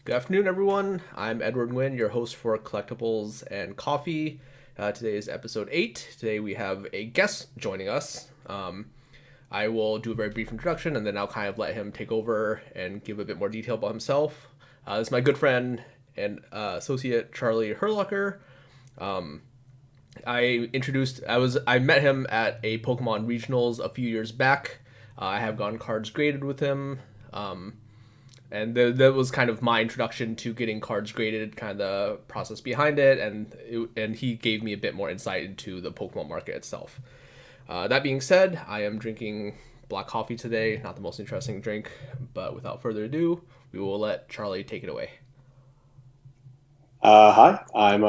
Good afternoon, everyone. I'm Edward Nguyen, your host for Collectibles and Coffee. Today is episode 8. Today we have a guest joining us. I will do a very brief introduction and then I'll kind of let him take over and give a bit more detail about himself. This is my good friend and associate Charlie Hurlocker. I met him at a Pokemon Regionals a few years back. I have gone cards graded with him. That was kind of my introduction to getting cards graded, kind of the process behind it, and he gave me a bit more insight into the Pokemon market itself. That being said, I am drinking black coffee today, not the most interesting drink, but without further ado, we will let Charlie take it away. Hi, I'm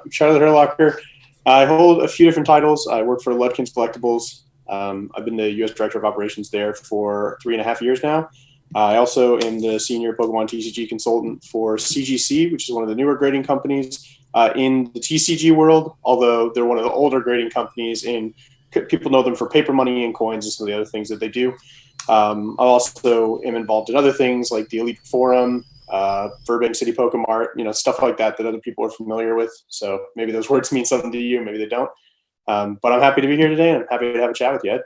Charlie Hurlocker. I hold a few different titles. I work for Ludkins Collectibles. I've been the U.S. Director of Operations there for 3.5 years now. I also am the senior Pokemon TCG consultant for CGC, which is one of the newer grading companies in the TCG world, although they're one of the older grading companies people know them for paper money and coins and some of the other things that they do. I also am involved in other things like the Elite Forum, Burbank City Pokemart, stuff like that other people are familiar with. So maybe those words mean something to you, maybe they don't. But I'm happy to be here today and I'm happy to have a chat with you, Ed.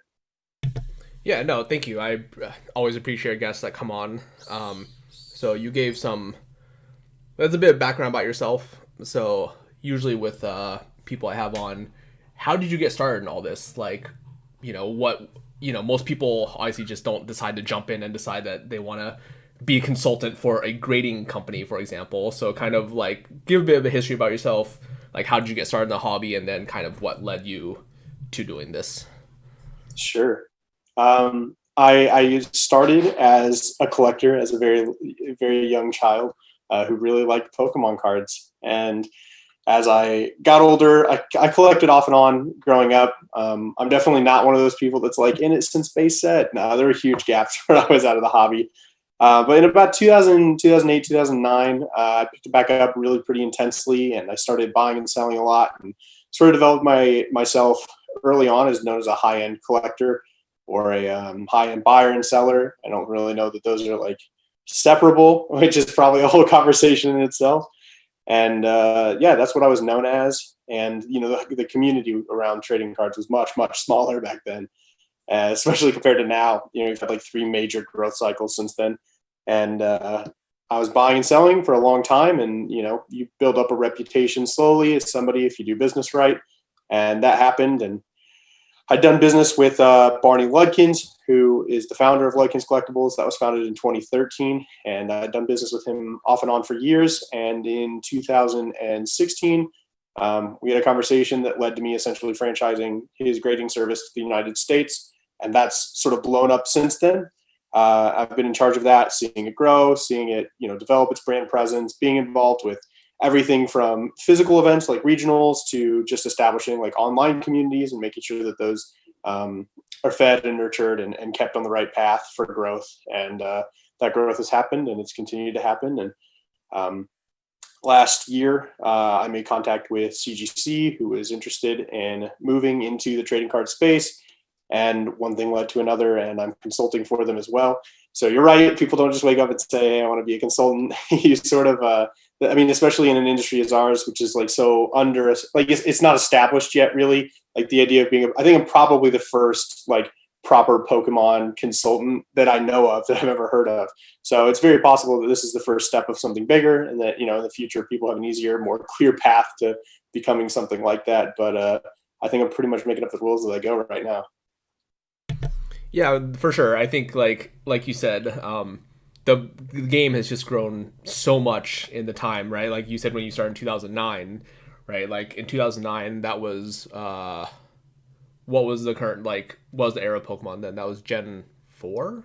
Yeah, no, thank you. I always appreciate guests that come on. So you gave that's a bit of background about yourself. So usually with people I have on, how did you get started in all this? Like, most people obviously just don't decide to jump in and decide that they want to be a consultant for a grading company, for example. So kind of like give a bit of a history about yourself. Like, how did you get started in the hobby, and then kind of what led you to doing this? Sure. I started as a collector as a very, very young child who really liked Pokemon cards. And as I got older, I collected off and on growing up. I'm definitely not one of those people that's like in it since base set. No, there were huge gaps when I was out of the hobby. But in about 2000, 2008, 2009, I picked it back up really pretty intensely, and I started buying and selling a lot, and sort of developed myself early on as known as a high-end collector or a high-end buyer and seller. I don't really know that those are like separable, which is probably a whole conversation in itself. And yeah, that's what I was known as. And the community around trading cards was much, much smaller back then, especially compared to now. We've had like 3 major growth cycles since then. And I was buying and selling for a long time, and you build up a reputation slowly as somebody if you do business right, and that happened. And I'd done business with Barney Ludkins, who is the founder of Ludkins Collectibles. That was founded in 2013, and I'd done business with him off and on for years. And in 2016, we had a conversation that led to me essentially franchising his grading service to the United States, and that's sort of blown up since then. I've been in charge of that, seeing it grow, seeing it develop its brand presence, being involved with everything from physical events like regionals to just establishing like online communities and making sure that those are fed and nurtured and kept on the right path for growth. And that growth has happened, and it's continued to happen. And last year, I made contact with CGC, who was interested in moving into the trading card space. And one thing led to another, and I'm consulting for them as well. So you're right. People don't just wake up and say, hey, I want to be a consultant. You sort of, especially in an industry as ours, which is like so it's not established yet, really. Like the idea of I think I'm probably the first like proper Pokemon consultant that I know of that I've ever heard of. So it's very possible that this is the first step of something bigger, and that, in the future, people have an easier, more clear path to becoming something like that. But I think I'm pretty much making up the rules as I go right now. Yeah, for sure. I think like you said, the game has just grown so much in the time, right? Like you said, when you started in 2009, right? Like in 2009, that was what was the current what was the era of Pokemon then? That was Gen 4. Is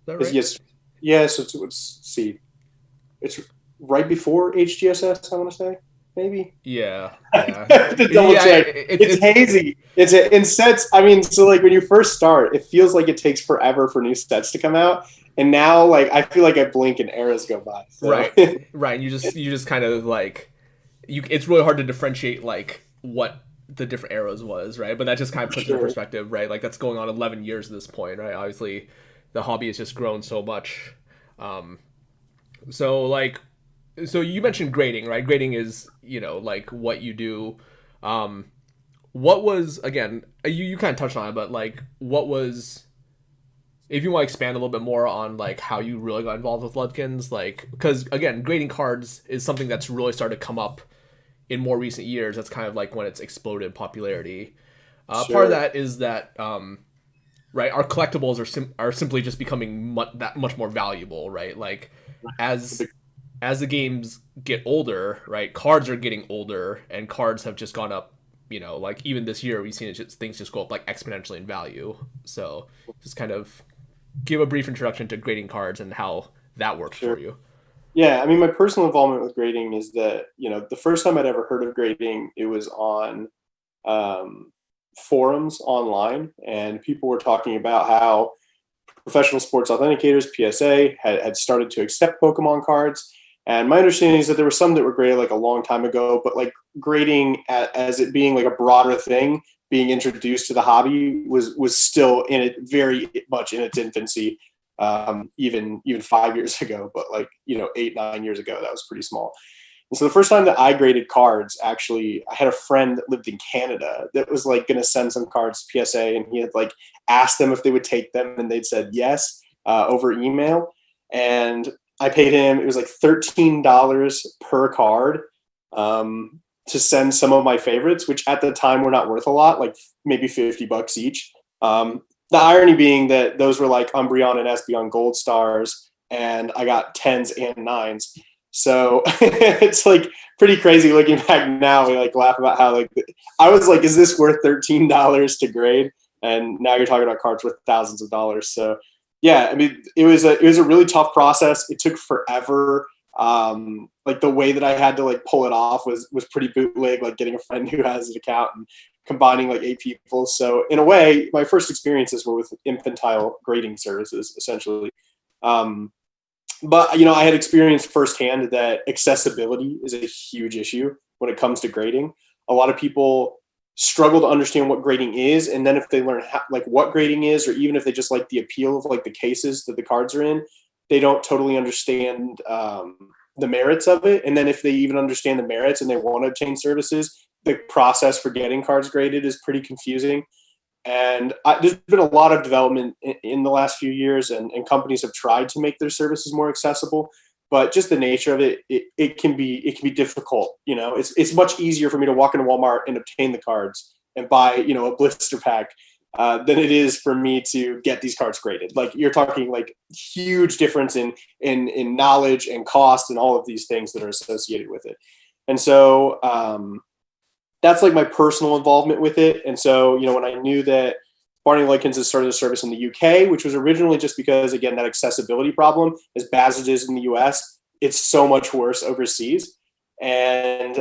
that right? Yes, yes. Let's see. It's right before HGSS, I want to say, maybe. Yeah, I yeah, have to double yeah. check. It's hazy. In sets. I mean, so like when you first start, it feels like it takes forever for new sets to come out, and now like I feel like I blink and eras go by. So. Right, right. You just kind of like you. It's really hard to differentiate like what the different eras was, right? But that just kind of puts it in Sure. perspective, right? Like that's going on 11 years at this point, right? Obviously, the hobby has just grown so much. So like so you mentioned grading, right? Grading is, like what you do. Um, what was, again, you kind of touched on it, but like what was, if you want to expand a little bit more on like how you really got involved with Ludkins, like, because again, grading cards is something that's really started to come up in more recent years. That's kind of like when it's exploded in popularity. Part of Sure, that is that right, our collectibles are simply just becoming that much more valuable, right? Like as as the games get older, right, cards are getting older, and cards have just gone up. Like even this year, we've seen things just go up like exponentially in value. So just kind of give a brief introduction to grading cards and how that works sure. for you. Yeah, I mean, my personal involvement with grading is that, the first time I'd ever heard of grading, it was on um, forums online, and people were talking about how professional sports authenticators, PSA, had started to accept Pokemon cards. And my understanding is that there were some that were graded like a long time ago, but like grading as it being like a broader thing, being introduced to the hobby was still in it very much in its infancy, even 5 years ago. But like 8 9 years ago, that was pretty small. And so the first time that I graded cards, actually, I had a friend that lived in Canada that was like going to send some cards to PSA, and he had like asked them if they would take them, and they'd said yes over email. And I paid him; it was like $13 per card to send some of my favorites, which at the time were not worth a lot, like maybe $50 each. The irony being that those were like Umbreon and Espeon Gold Stars, and I got tens and nines. So it's like pretty crazy looking back now. We like laugh about how like I was like, is this worth $13 to grade? And now you're talking about cards worth thousands of dollars. So yeah, I mean, it was a really tough process. It took forever. Like the way that I had to like pull it off was pretty bootleg, like getting a friend who has an account and combining like 8 people. So in a way, my first experiences were with infantile grading services, essentially. Um, but I had experienced firsthand that accessibility is a huge issue when it comes to grading. A lot of people struggle to understand what grading is, and then if they learn like what grading is, or even if they just like the appeal of like the cases that the cards are in, they don't totally understand the merits of it. And then if they even understand the merits and they want to obtain services, the process for getting cards graded is pretty confusing. And there's been a lot of development in the last few years, and companies have tried to make their services more accessible. But just the nature of it can be difficult. It's much easier for me to walk into Walmart and obtain the cards and buy a blister pack than it is for me to get these cards graded. Like you're talking like huge difference in knowledge and cost and all of these things that are associated with it. And so that's like my personal involvement with it. And so, when I knew that Barney Likens has started a service in the UK, which was originally just because, again, that accessibility problem, as bad as it is in the US, it's so much worse overseas. And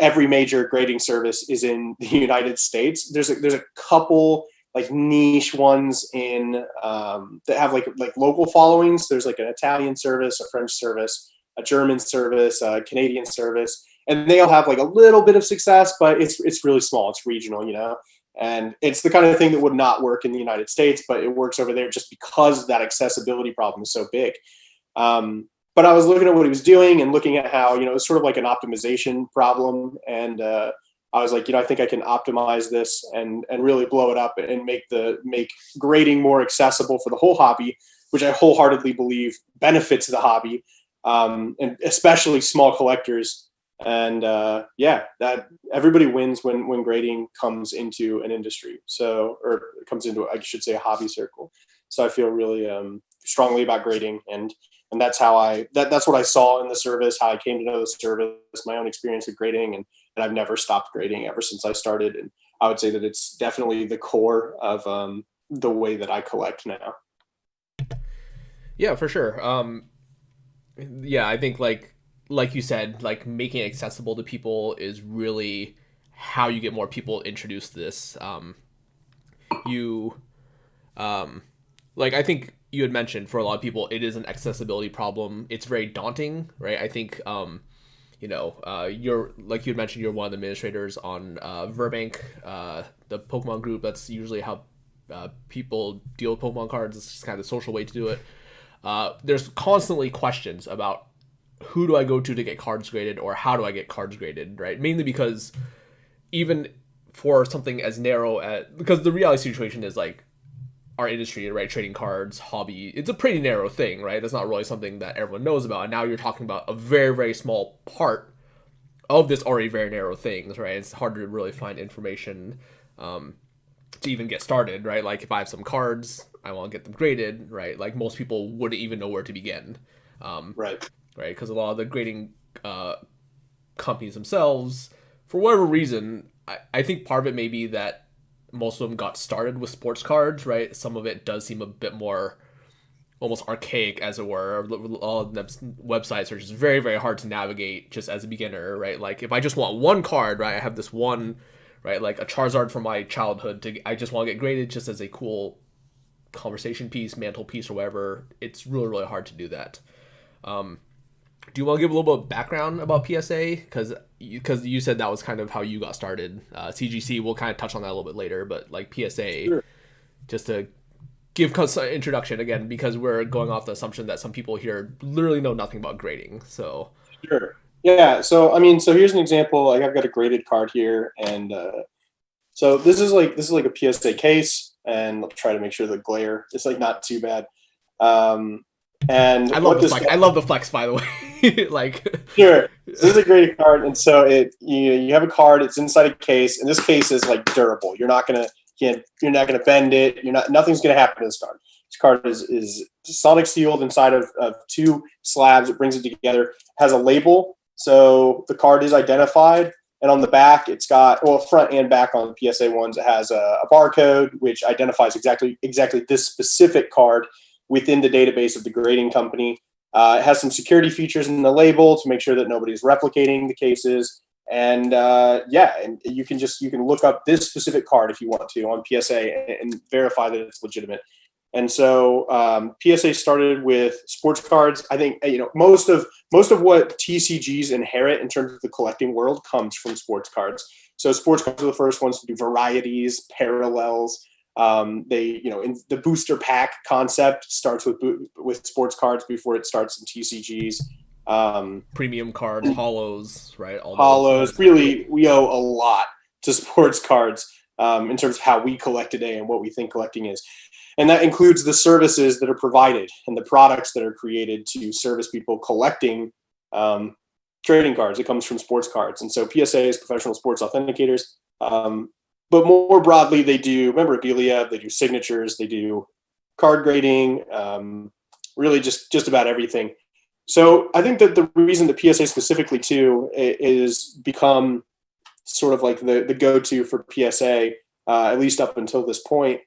every major grading service is in the United States. There's a couple like niche ones in that have like local followings. There's like an Italian service, a French service, a German service, a Canadian service, and they all have like a little bit of success, but it's really small. It's regional. And it's the kind of thing that would not work in the United States, but it works over there just because that accessibility problem is so big. But I was looking at what he was doing and looking at how, it was sort of like an optimization problem. And I was like, I think I can optimize this and really blow it up and make grading more accessible for the whole hobby, which I wholeheartedly believe benefits the hobby, and especially small collectors. And that everybody wins when grading comes into an industry. So, or comes into, I should say, a hobby circle. So I feel really strongly about grading, and that's how that's what I saw in the service, how I came to know the service, my own experience with grading, and I've never stopped grading ever since I started. And I would say that it's definitely the core of the way that I collect now. Yeah, for sure. Yeah, I think like you said, like making it accessible to people is really how you get more people introduced to this. You like I think you had mentioned, for a lot of people it is an accessibility problem. It's very daunting, right? I think you're, like you had mentioned, you're one of the administrators on Verbank, the Pokemon group. That's usually how people deal with Pokemon cards. It's just kind of the social way to do it. There's constantly questions about who do I go to get cards graded, or how do I get cards graded, right? Mainly because even for something as narrow as, because the reality situation is like our industry, right? Trading cards, hobby, it's a pretty narrow thing, right? That's not really something that everyone knows about. And now you're talking about a very, very small part of this already very narrow things, right? It's hard to really find information to even get started, right? Like if I have some cards, I want to get them graded, right? Like most people wouldn't even know where to begin, Right. right? Because a lot of the grading companies themselves, for whatever reason, I think part of it may be that most of them got started with sports cards, right? Some of it does seem a bit more almost archaic, as it were. All of the websites are just very, very hard to navigate just as a beginner, right? Like if I just want one card, right? I have this one, right? Like a Charizard from my childhood. I just want to get graded just as a cool conversation piece, mantle piece, or whatever. It's really, really hard to do that. Do you want to give a little bit of background about PSA? Because you said that was kind of how you got started. CGC, we'll kind of touch on that a little bit later, but like PSA, Sure. just to give an introduction again, because we're going off the assumption that some people here literally know nothing about grading. So Sure. Yeah. So I mean, so here's an example. Like I've got a graded card here, and so this is like a PSA case, and I'll try to make sure the glare is like not too bad. Um, and I love what the this flex. I love the flex, by the way. Like, Sure. So this is a graded card, and so you have a card. It's inside a case, and this case is like durable. You're not gonna bend it. Nothing's gonna happen to this card. This card is sonic sealed inside of two slabs. It brings it together. It has a label, so the card is identified. And on the back, it's got, well, front and back on the PSA ones, it has a barcode which identifies exactly this specific card within the database of the grading company. It has some security features in the label to make sure that nobody's replicating the cases. And and you can look up this specific card if you want to on PSA and verify that it's legitimate. And so PSA started with sports cards. I think most of what TCGs inherit in terms of the collecting world comes from sports cards. So sports cards are the first ones to do varieties, parallels. In the booster pack concept starts with sports cards before it starts in TCGs. premium cards, hollows, right? All Hollows. Really, we owe a lot to sports cards in terms of how we collect today and what we think collecting is. And that includes the services that are provided and the products that are created to service people collecting trading cards. It comes from sports cards. And so PSA is professional sports authenticators. But more broadly, they do memorabilia, they do signatures, they do card grading, really just about everything. So I think that the reason that PSA specifically too is become sort of like the go-to for PSA, at least up until this point,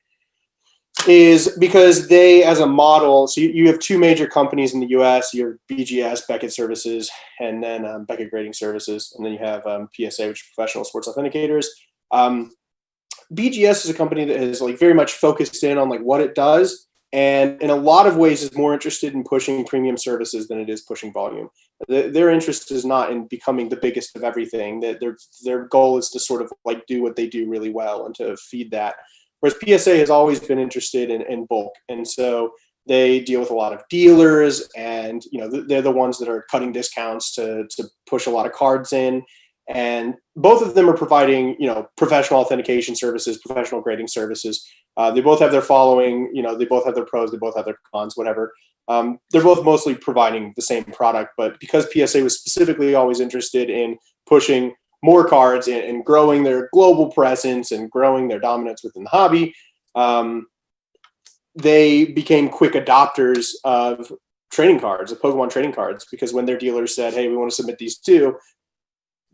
is because they, as a model, so you have two major companies in the U.S. You have BGS, Beckett Services, and then Beckett Grading Services, and then you have PSA, which is Professional Sports Authenticators. BGS is a company that has like very much focused in on like what it does, and in a lot of ways is more interested in pushing premium services than it is pushing volume. Their interest is not in becoming the biggest of everything. That their goal is to sort of like do what they do really well and to feed that. Whereas PSA has always been interested in bulk, and so they deal with a lot of dealers, and they're the ones that are cutting discounts to push a lot of cards in. And both of them are providing, professional authentication services, professional grading services. They both have their following, they both have their pros, they both have their cons, whatever. They're both mostly providing the same product, but because PSA was specifically always interested in pushing more cards and growing their global presence and growing their dominance within the hobby, they became quick adopters of trading cards, of Pokemon trading cards, because when their dealers said, hey, we want to submit these too,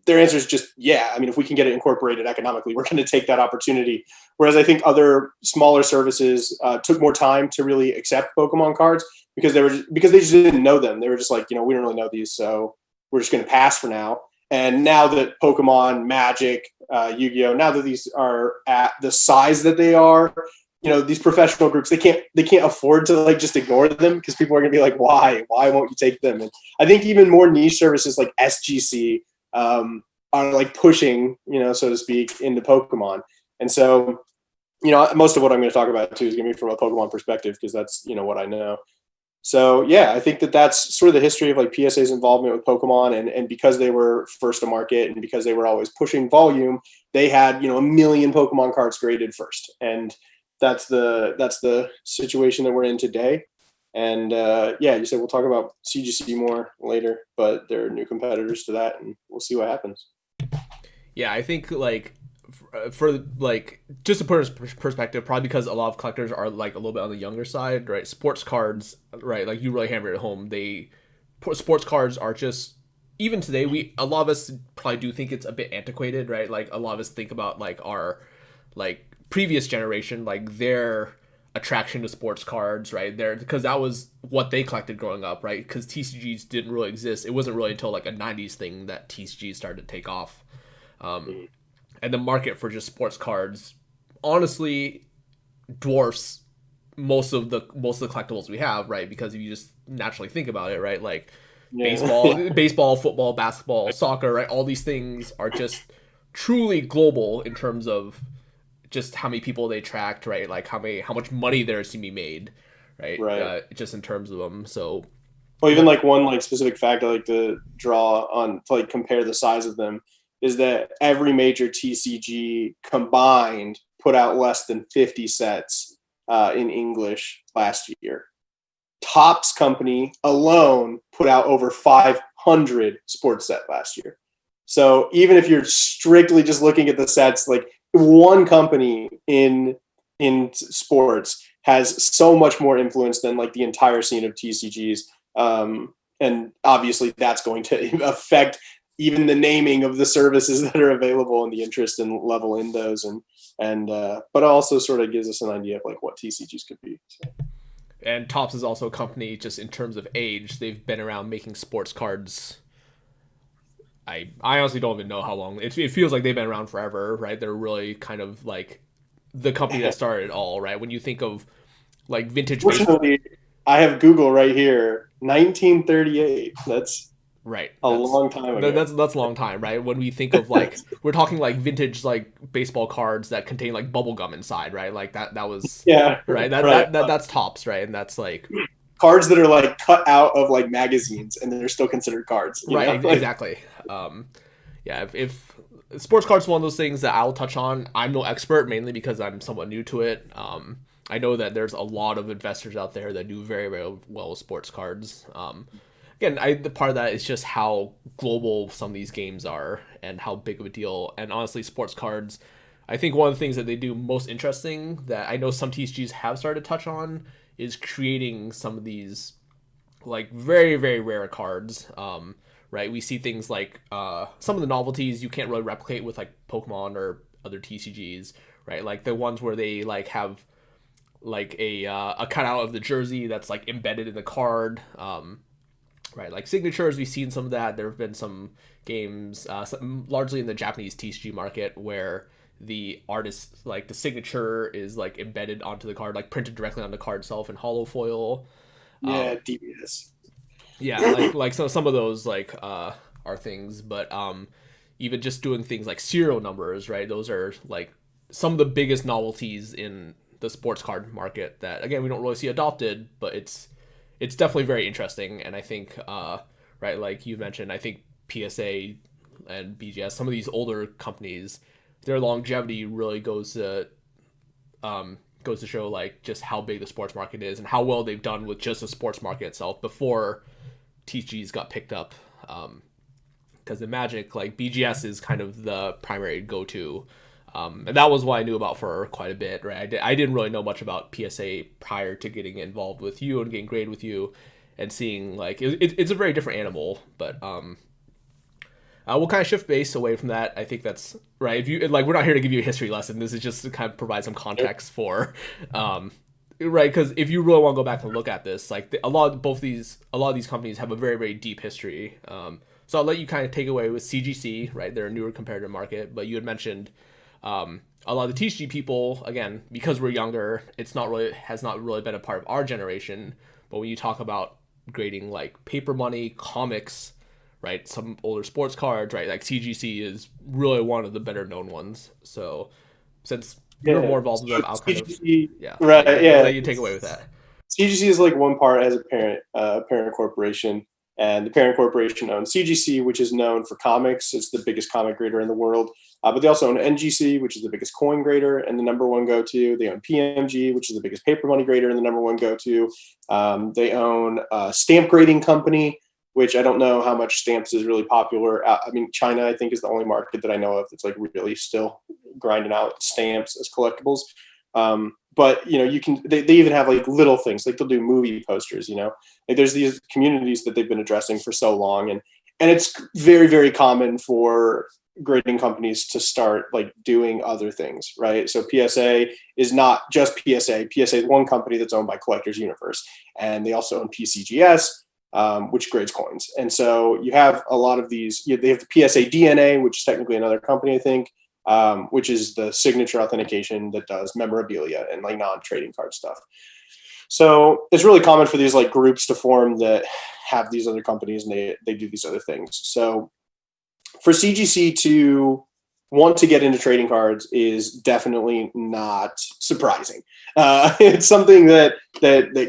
their answer is just, yeah. I mean, if we can get it incorporated economically, we're going to take that opportunity. Whereas I think other smaller services took more time to really accept Pokemon cards because they just didn't know them. They were just like, we don't really know these, so we're just going to pass for now. And now that Pokemon, Magic, Yu-Gi-Oh, now that these are at the size that they are, these professional groups, they can't afford to like just ignore them because people are going to be like, why won't you take them? And I think even more niche services like SGC are like pushing, so to speak, into Pokemon. And so, most of what I'm going to talk about too is going to be from a Pokemon perspective because that's, what I know. So yeah, I think that that's sort of the history of like PSA's involvement with Pokemon, and because they were first to market and because they were always pushing volume, they had a million Pokemon cards graded first, and that's the situation that we're in today. And yeah, you said we'll talk about CGC more later, but there are new competitors to that, and we'll see what happens. Yeah, I think like for like just to put it in perspective, probably because a lot of collectors are like a little bit on the younger side, right? Sports cards, right? Like you really hammer it home. Sports cards are just even today. We a lot of us probably do think it's a bit antiquated, right? Like a lot of us think about like our like previous generation, like their attraction to sports cards, right? There because that was what they collected growing up, right? Because TCGs didn't really exist. It wasn't really until like a '90s thing that TCGs started to take off. Um, and the market for just sports cards honestly dwarfs most of the collectibles we have, right? Because if you just naturally think about it, right, like Yeah, yeah, baseball, football, basketball, soccer, right, all these things are just truly global in terms of just how many people they attract, right, like how much money there is to be made, right, right. just in terms of them. So Well, even what like one like specific fact I like to draw on to like compare the size of them is that every major TCG combined put out less than 50 sets in English last year. Topps company alone put out over 500 sports set last year. So even if you're strictly just looking at the sets, like one company in sports has so much more influence than like the entire scene of TCGs. And obviously that's going to affect even the naming of the services that are available and the interest and level in those, and but also sort of gives us an idea of like what TCGs could be. So. and Topps is also a company just in terms of age. They've been around making sports cards. I honestly don't even know how long. It feels like they've been around forever, right? They're really kind of like the company that started it all, right? When you think of like vintage baseball, Fortunately, I have Google right here. 1938. That's right? a long time ago. That's a long time, right? When we think of like we're talking like vintage like baseball cards that contain like bubble gum inside, right? Like that was Yeah, right. right. That's Tops, right? And that's like Cards that are like cut out of like magazines and they're still considered cards. You know, like exactly. Yeah, if sports cards is one of those things that I'll touch on. I'm no expert, mainly because I'm somewhat new to it. I know that there's a lot of investors out there that do very, very well with sports cards. Again, the part of that is just how global some of these games are and how big of a deal. And honestly, sports cards, I think one of the things that they do most interesting that I know some TCGs have started to touch on is creating some of these like very, very rare cards. Right, we see things like some of the novelties you can't really replicate with like Pokemon or other TCGs, right? Like the ones where they like have like a cutout of the jersey that's like embedded in the card. Right, like signatures, we've seen some of that. There have been some games, largely in the Japanese TCG market, where the artist like the signature is like embedded onto the card, like printed directly on the card itself in hollow foil. yeah, DBS. Yeah, like so some of those like are things, but even just doing things like serial numbers, right? Those are like some of the biggest novelties in the sports card market that again we don't really see adopted, but it's definitely very interesting. And I think right, like you mentioned, I think PSA and BGS, some of these older companies, their longevity really goes to show like just how big the sports market is and how well they've done with just the sports market itself before TGs got picked up. Because in Magic, like BGS is kind of the primary go-to, and that was what I knew about for quite a bit. Right, I didn't really know much about PSA prior to getting involved with you and getting graded with you, and seeing like it's a very different animal. But we'll kind of shift base away from that. I think that's right. If you like, we're not here to give you a history lesson. This is just to kind of provide some context for, right? Because if you really want to go back and look at this, like a lot of these companies have a very, very deep history. So I'll let you kind of take away with CGC, right? They're a newer comparative market, but you had mentioned a lot of the TCG people, again, because we're younger, has not really been a part of our generation. But when you talk about grading like paper money, comics, right? Some older sports cards, right? Like CGC is really one of the better known ones. So since you're Yeah. more involved with So them, I'll kind of CGC, yeah right? let Yeah. you take away with that. CGC is like one part as a parent corporation, and the parent corporation owns CGC, which is known for comics. It's the biggest comic grader in the world. But they also own NGC, which is the biggest coin grader and the number one go-to. They own PMG, which is the biggest paper money grader and the number one go-to. They own a stamp grading company, which I don't know how much stamps is really popular. I mean, China, I think, is the only market that I know of that's like really still grinding out stamps as collectibles. But they even have like little things, like they'll do movie posters. Like there's these communities that they've been addressing for so long, and it's very, very common for grading companies to start like doing other things, right? So PSA is not just PSA. PSA is one company that's owned by Collectors Universe, and they also own PCGS, which grades coins. And so you have a lot of these. They have the PSA DNA, which is technically another company, I think, which is the signature authentication that does memorabilia and like non-trading card stuff. So it's really common for these like groups to form that have these other companies, and they do these other things. So for CGC to want to get into trading cards is definitely not surprising. It's something that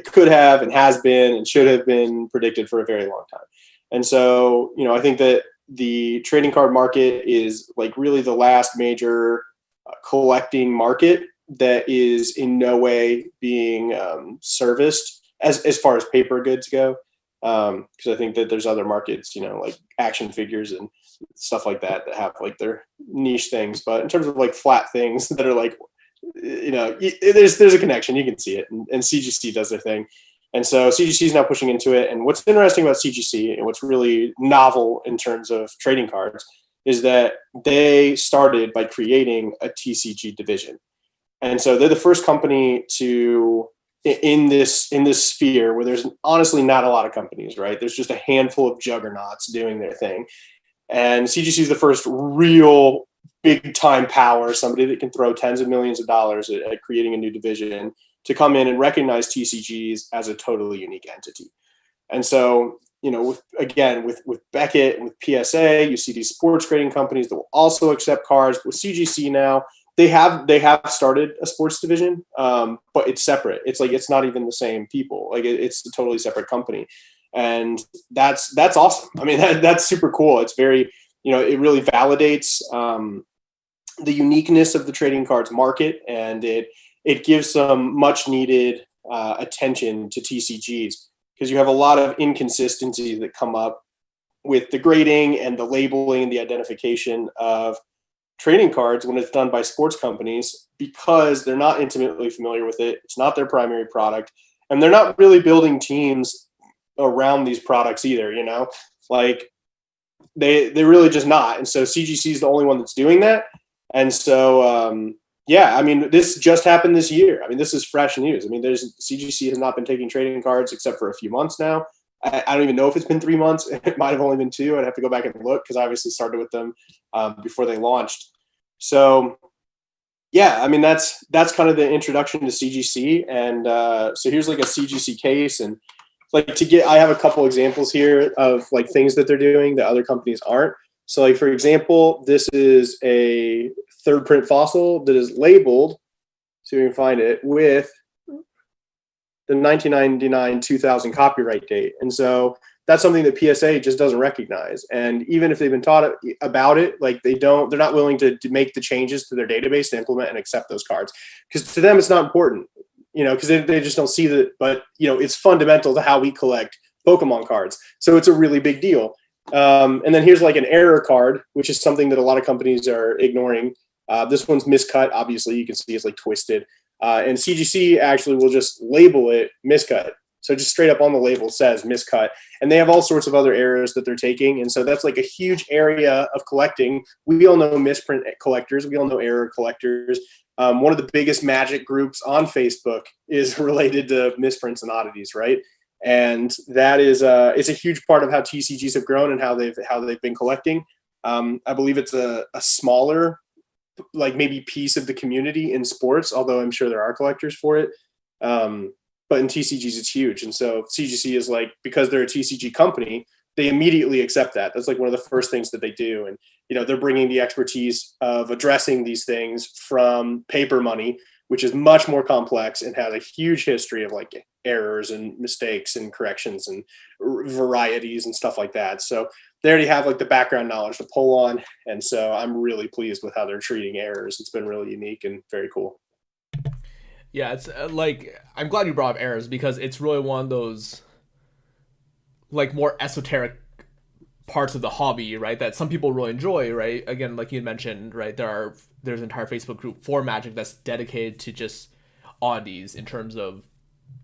could have and has been and should have been predicted for a very long time. And so, I think that the trading card market is like really the last major collecting market that is in no way being serviced as far as paper goods go. Because I think that there's other markets, like action figures and stuff like that have like their niche things. But in terms of like flat things that are like, there's a connection. You can see it, and CGC does their thing. And so CGC is now pushing into it. And what's interesting about CGC and what's really novel in terms of trading cards is that they started by creating a TCG division. And so they're the first company to in this sphere where there's honestly not a lot of companies, right? There's just a handful of juggernauts doing their thing. And CGC is the first real big time power, somebody that can throw tens of millions of dollars at creating a new division to come in and recognize TCGs as a totally unique entity. And so, with Beckett and with PSA, you see these sports grading companies that will also accept cards. With CGC now, they have started a sports division, but it's separate. It's like it's not even the same people. Like it's a totally separate company, and that's awesome. I mean, that's super cool. It's very, it really validates the uniqueness of the trading cards market, and it gives some much needed attention to TCGs, because you have a lot of inconsistencies that come up with the grading and the labeling and the identification of trading cards when it's done by sports companies, because they're not intimately familiar with it. It's not their primary product, and they're not really building teams around these products either, like they're really just not. And so CGC is the only one that's doing that. And so, I mean, this just happened this year. I mean, this is fresh news. I mean, CGC has not been taking trading cards except for a few months now. I don't even know if it's been 3 months. It might have only been 2. I'd have to go back and look, because I obviously started with them before they launched. So, I mean, that's kind of the introduction to CGC. And so here's like a CGC case, and like I have a couple examples here of like things that they're doing that other companies aren't. So like, for example, this is a third print fossil that is labeled, so you can find it, with the 1999-2000 copyright date. And so that's something that PSA just doesn't recognize. And even if they've been taught about it, like they're not willing to make the changes to their database to implement and accept those cards, because to them it's not important, because they just don't see that. But it's fundamental to how we collect Pokemon cards, so it's a really big deal. And then here's like an error card, which is something that a lot of companies are ignoring. This one's miscut. Obviously, you can see it's like twisted. And CGC actually will just label it miscut. So just straight up on the label says miscut. And they have all sorts of other errors that they're taking. And so that's like a huge area of collecting. We all know misprint collectors. We all know error collectors. One of the biggest Magic groups on Facebook is related to misprints and oddities, right? And that is it's a huge part of how TCGs have grown and how they've been collecting. I believe it's a smaller, like maybe piece of the community in sports, although I'm sure there are collectors for it. But in TCGs, it's huge. And so CGC is like, because they're a TCG company, they immediately accept that. That's like one of the first things that they do. And, they're bringing the expertise of addressing these things from paper money, which is much more complex and has a huge history of like errors and mistakes and corrections and varieties and stuff like that. So they already have like the background knowledge to pull on. And so I'm really pleased with how they're treating errors. It's been really unique and very cool. Yeah, it's like I'm glad you brought up errors because it's really one of those like more esoteric parts of the hobby, right? That some people really enjoy, right? Again, like you mentioned, right? There's an entire Facebook group for Magic that's dedicated to just oddities in terms of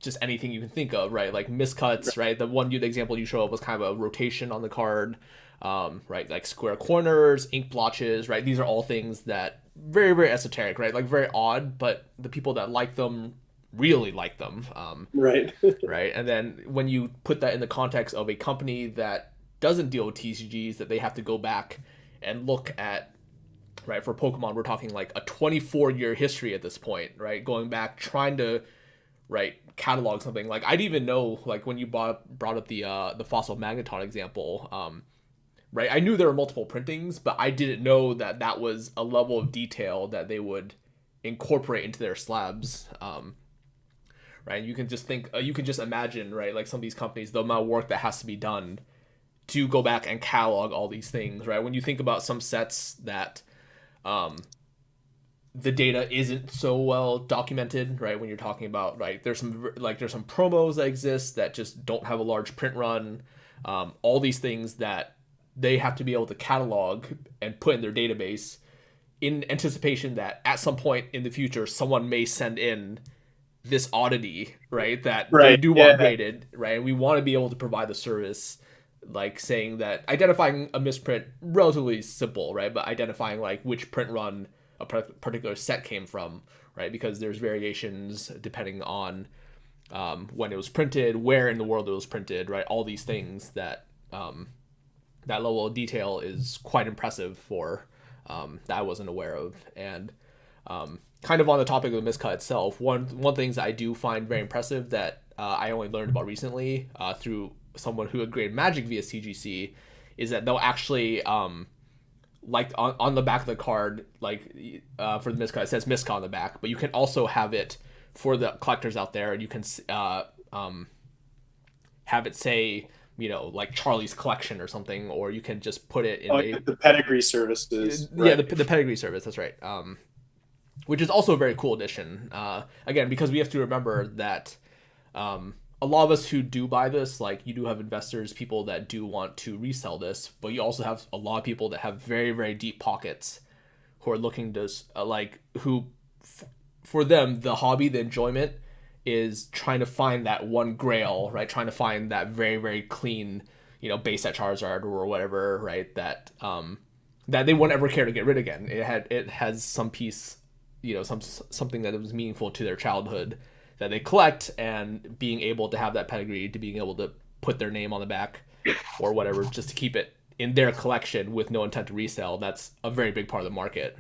just anything you can think of, right? Like miscuts, right? The one example you showed up was kind of a rotation on the card, right? Like square corners, ink blotches, right? These are all things that very, very esoteric, right? Like very odd, but the people that like them really like them, Right. right? And then when you put that in the context of a company that doesn't deal with TCGs, that they have to go back and look at, right? For Pokemon, we're talking like a 24-year history at this point, right? Going back, trying to, right, catalog something. Like I'd even know, like when you brought up the Fossil Magneton example, right? I knew there were multiple printings, but I didn't know that that was a level of detail that they would incorporate into their slabs. Right? You can just think, you can just imagine, right? Like some of these companies, the amount of work that has to be done to go back and catalog all these things, right? When you think about some sets that the data isn't so well documented, right? When you're talking about, right, there's some promos that exist that just don't have a large print run, all these things that they have to be able to catalog and put in their database in anticipation that at some point in the future someone may send in this oddity, right, that they Right. do Yeah. want graded, right? And we want to be able to provide the service, like saying that identifying a misprint, relatively simple, right? But identifying like which print run a particular set came from, right? Because there's variations depending on when it was printed, where in the world it was printed, right? All these things that that level of detail is quite impressive for that I wasn't aware of. And kind of on the topic of the miscut itself, one things that I do find very impressive that I only learned about recently through someone who had graded Magic via CGC is that they'll actually like on the back of the card, like for the miscut, it says miscut on the back, but you can also have it for the collectors out there, and you can have it say, you know, like Charlie's Collection or something, or you can just put it in The pedigree services. yeah, Right. the pedigree service. That's right. Which is also a very cool addition. Again, because we have to remember that a lot of us who do buy this, like you do have investors, people that do want to resell this, but you also have a lot of people that have very, very deep pockets who are looking to for them, the hobby, the enjoyment is trying to find that one grail, right? Trying to find that very, very clean, you know, base set Charizard or whatever, right? That that they won't ever care to get rid again. It has some piece, you know, something that was meaningful to their childhood that they collect, and being able to have that pedigree, to being able to put their name on the back or whatever, just to keep it in their collection with no intent to resell. That's a very big part of the market.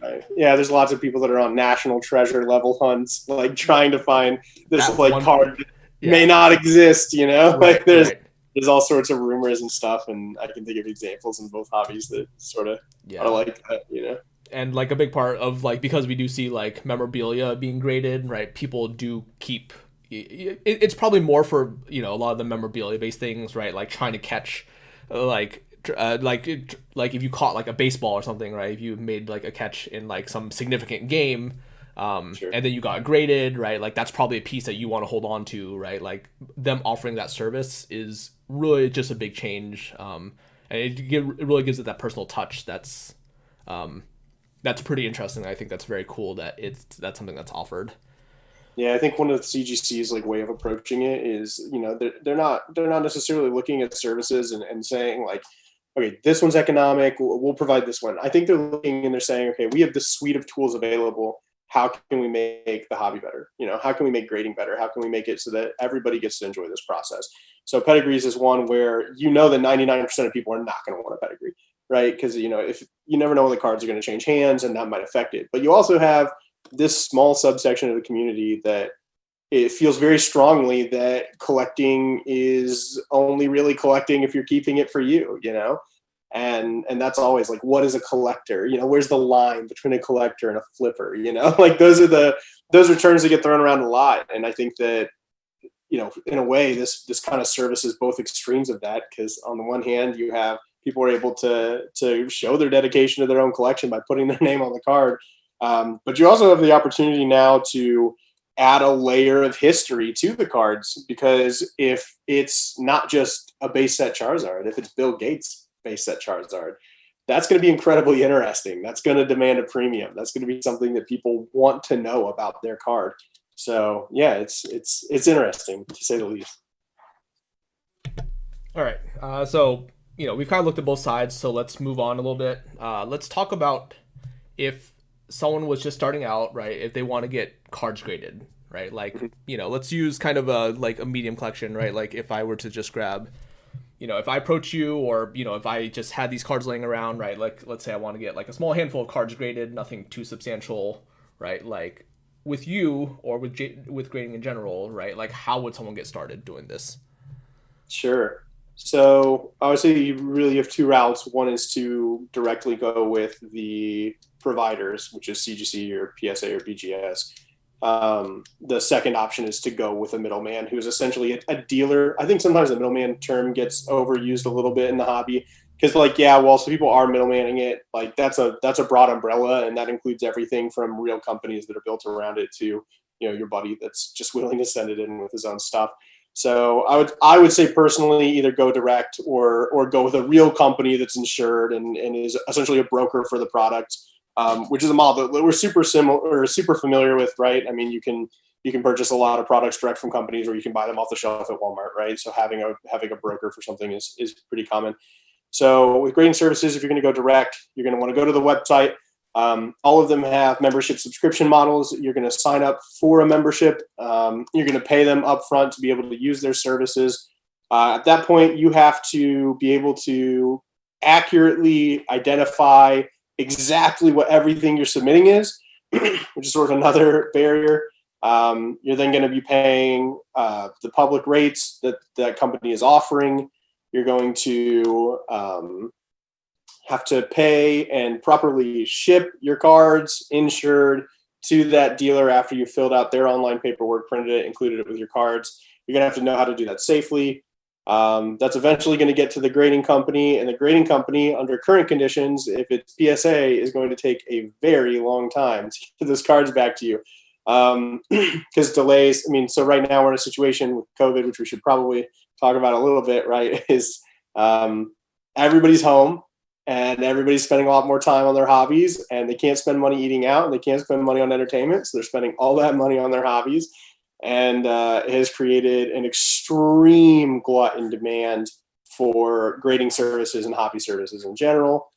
Right. Yeah, there's lots of people that are on national treasure level hunts, like trying to find this like card that may not exist. You know, right, like there's all sorts of rumors and stuff, and I can think of examples in both hobbies that sort of are like that. You know. And like a big part of like, because we do see like memorabilia being graded, right? People do keep it's probably more for, you know, a lot of the memorabilia based things, right? Like trying to catch like if you caught like a baseball or something, right? If you made like a catch in like some significant game, Sure. and then you got graded, right? Like that's probably a piece that you want to hold on to, right? Like them offering that service is really just a big change, and it really gives it that personal touch. That's pretty interesting. I think that's very cool that that's something that's offered. Yeah, I think one of the CGC's like way of approaching it is, you know, they're not necessarily looking at services and saying like, okay, this one's economic, we'll provide this one. I think they're looking and they're saying, okay, we have this suite of tools available. How can we make the hobby better? You know, how can we make grading better? How can we make it so that everybody gets to enjoy this process? So pedigrees is one where you know that 99% of people are not going to want a pedigree, right? Because, you know, if you never know when the cards are going to change hands, and that might affect it. But you also have this small subsection of the community that it feels very strongly that collecting is only really collecting if you're keeping it for you, you know? And that's always like, what is a collector? You know, where's the line between a collector and a flipper? You know, like those are terms that get thrown around a lot. And I think that in a way, this kind of services both extremes of that, because on the one hand, you have people are able to show their dedication to their own collection by putting their name on the card, but you also have the opportunity now to add a layer of history to the cards, because if it's not just a base set Charizard, if it's Bill Gates base set Charizard, that's going to be incredibly interesting. That's going to demand a premium. That's going to be something that people want to know about their card. So yeah, it's interesting to say the least. All right. So we've kind of looked at both sides. So let's move on a little bit. Let's talk about if someone was just starting out, right? If they want to get cards graded, right? Like let's use kind of a medium collection, right? Like if I were to just grab, if I approach you, or if I just had these cards laying around, right? Like let's say I want to get like a small handful of cards graded, nothing too substantial, right? Like with you or with grading in general, right? Like how would someone get started doing this? Sure. So I would say you really have two routes. One is to directly go with the providers, which is CGC or PSA or BGS. The second option is to go with a middleman, who's essentially a dealer. I think sometimes the middleman term gets overused a little bit in the hobby, because some people are middlemaning it. Like that's a broad umbrella, and that includes everything from real companies that are built around it to your buddy that's just willing to send it in with his own stuff. So I would say personally, either go direct or go with a real company that's insured and is essentially a broker for the product, which is a model that we're super familiar with, right? I mean, you can purchase a lot of products direct from companies, or you can buy them off the shelf at Walmart, right? So having a broker for something is pretty common. So with grading services, if you're going to go direct, you're going to want to go to the website. All of them have membership subscription models. You're going to sign up for a membership. You're going to pay them upfront to be able to use their services. At that point, you have to be able to accurately identify exactly what everything you're submitting is, which is sort of another barrier. You're then going to be paying the public rates that company is offering. You're going to have to pay and properly ship your cards insured to that dealer after you filled out their online paperwork, printed it, included it with your cards. You're going to have to know how to do that safely. That's eventually going to get to the grading company, and the grading company, under current conditions, if it's PSA, is going to take a very long time to get those cards back to you. Because delays, I mean, so right now we're in a situation with COVID, which we should probably talk about a little bit, right? Is everybody's home and everybody's spending a lot more time on their hobbies, and they can't spend money eating out, and they can't spend money on entertainment. So they're spending all that money on their hobbies, and it has created an extreme glut in demand for grading services and hobby services in general,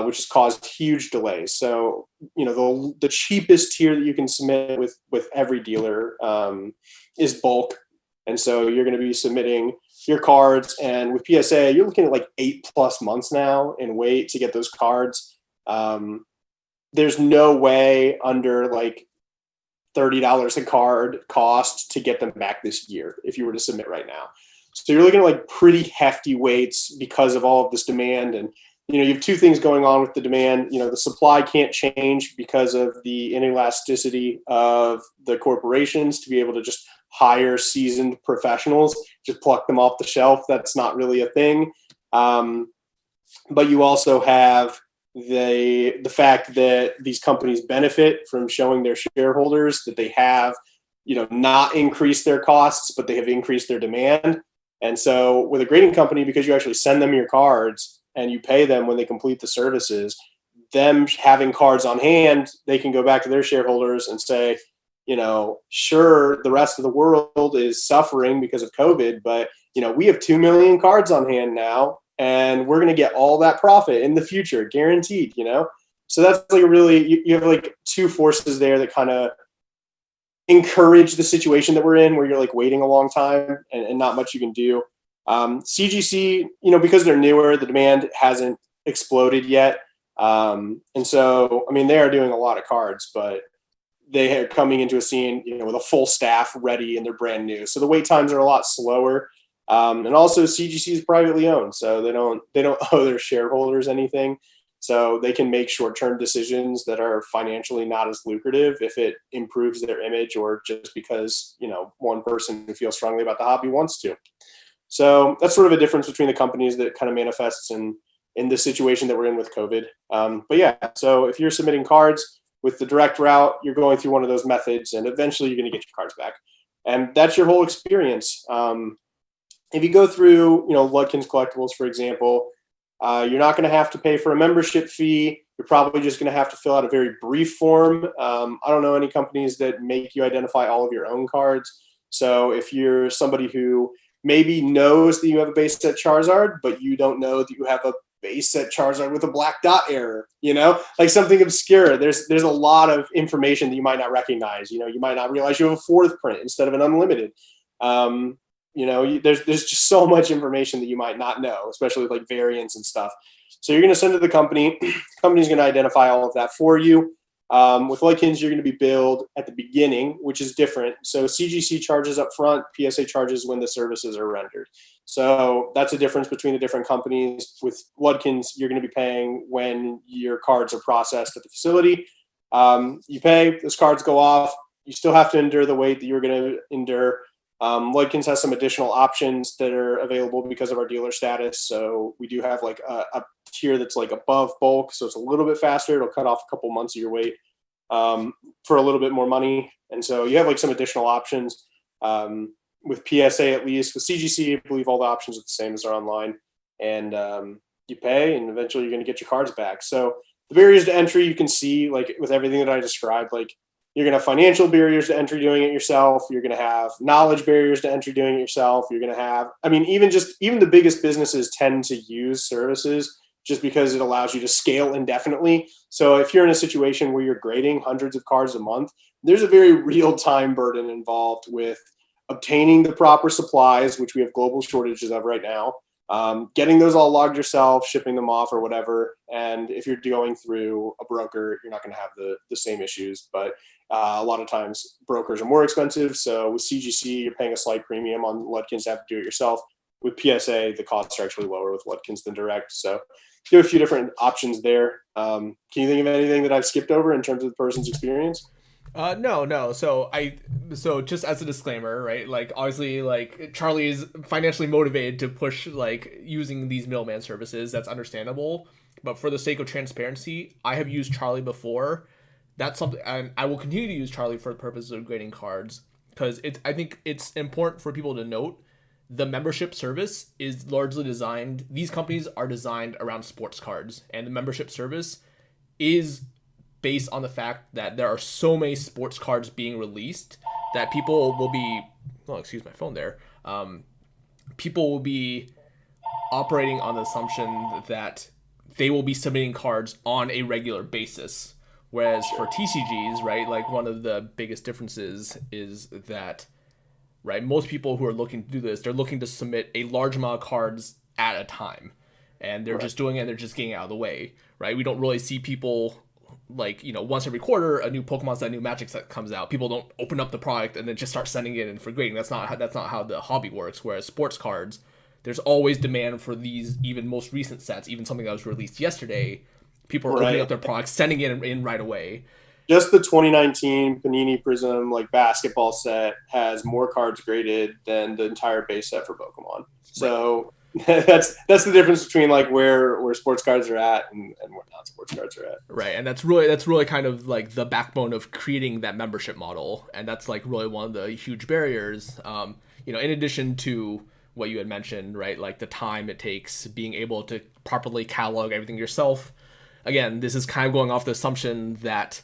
which has caused huge delays. So, the cheapest tier that you can submit with every dealer is bulk. And so you're going to be submitting your cards, and with PSA, you're looking at like 8+ months now in wait to get those cards. There's no way under like $30 a card cost to get them back this year if you were to submit right now. So you're looking at like pretty hefty waits because of all of this demand. And you have two things going on with the demand. The supply can't change because of the inelasticity of the corporations to be able to just hire seasoned professionals, just pluck them off the shelf. That's not really a thing. But you also have the fact that these companies benefit from showing their shareholders that they have, not increased their costs, but they have increased their demand. And so with a grading company, because you actually send them your cards and you pay them when they complete the services, them having cards on hand, they can go back to their shareholders and say, sure, the rest of the world is suffering because of COVID, but, we have 2 million cards on hand now, and we're going to get all that profit in the future, guaranteed, So that's like you have like two forces there that kind of encourage the situation that we're in, where you're like waiting a long time and not much you can do. CGC, because they're newer, the demand hasn't exploded yet. And so, I mean, they are doing a lot of cards, but they are coming into a scene, with a full staff ready, and they're brand new. So the wait times are a lot slower. And also CGC is privately owned, so they don't owe their shareholders anything. So they can make short-term decisions that are financially not as lucrative if it improves their image, or just because, one person who feels strongly about the hobby wants to. So that's sort of a difference between the companies that kind of manifests in the situation that we're in with COVID. But yeah, so if you're submitting cards with the direct route, you're going through one of those methods, and eventually you're going to get your cards back. And that's your whole experience. If you go through, Ludkins Collectibles, for example, you're not going to have to pay for a membership fee. You're probably just going to have to fill out a very brief form. I don't know any companies that make you identify all of your own cards. So if you're somebody who maybe knows that you have a base set Charizard, but you don't know that you have a base set Charizard with a black dot error, like something obscure. There's a lot of information that you might not recognize. You might not realize you have a fourth print instead of an unlimited. There's just so much information that you might not know, especially with like variants and stuff. So you're going to send it to the company. The company's going to identify all of that for you. With Ludkins, you're going to be billed at the beginning, which is different. So CGC charges up front, PSA charges when the services are rendered. So that's a difference between the different companies. With Ludkins, you're going to be paying when your cards are processed at the facility. You pay, those cards go off. You still have to endure the wait that you're going to endure. Ludkins has some additional options that are available because of our dealer status. So we do have like a tier that's like above bulk, so it's a little bit faster. It'll cut off a couple months of your wait for a little bit more money. And so you have like some additional options with PSA, at least. With CGC, I believe all the options are the same as are online. And you pay, and eventually you're going to get your cards back. So the barriers to entry, you can see like with everything that I described, like you're going to have financial barriers to entry doing it yourself. You're going to have knowledge barriers to entry doing it yourself. You're going to have, even the biggest businesses tend to use services just because it allows you to scale indefinitely. So if you're in a situation where you're grading hundreds of cards a month, there's a very real time burden involved with obtaining the proper supplies, which we have global shortages of right now, getting those all logged yourself, shipping them off or whatever. And if you're going through a broker, you're not going to have the same issues. But a lot of times brokers are more expensive. So with CGC, you're paying a slight premium on Ludkins to have to do it yourself. With PSA, the costs are actually lower with Ludkins than direct. So you have a few different options there. Can you think of anything that I've skipped over in terms of the person's experience? No. So just as a disclaimer, right? Like obviously, like Charlie is financially motivated to push like using these middleman services. That's understandable. But for the sake of transparency, I have used Charlie before. That's something, and I will continue to use Charlie for the purposes of grading cards because I think it's important for people to note the membership service is largely designed. These companies are designed around sports cards, and the membership service is based on the fact that there are so many sports cards being released that people will be, oh, excuse my phone there. People will be operating on the assumption that they will be submitting cards on a regular basis. Whereas for TCGs, right, like one of the biggest differences is that, right, most people who are looking to do this, they're looking to submit a large amount of cards at a time. And they're just doing it, they're just getting out of the way, right? We don't really see people like, once every quarter, a new Pokemon set, a new Magic set comes out. People don't open up the product and then just start sending it in for grading. That's not how the hobby works. Whereas sports cards, there's always demand for these even most recent sets, even something that was released yesterday. People are opening up their products, sending it in right away. Just the 2019 Panini Prism like basketball set has more cards graded than the entire base set for Pokemon. So that's the difference between like where sports cards are at and where non sports cards are at. Right, and that's really kind of like the backbone of creating that membership model, and that's like really one of the huge barriers. In addition to what you had mentioned, right, like the time it takes, being able to properly catalog everything yourself. Again, this is kind of going off the assumption that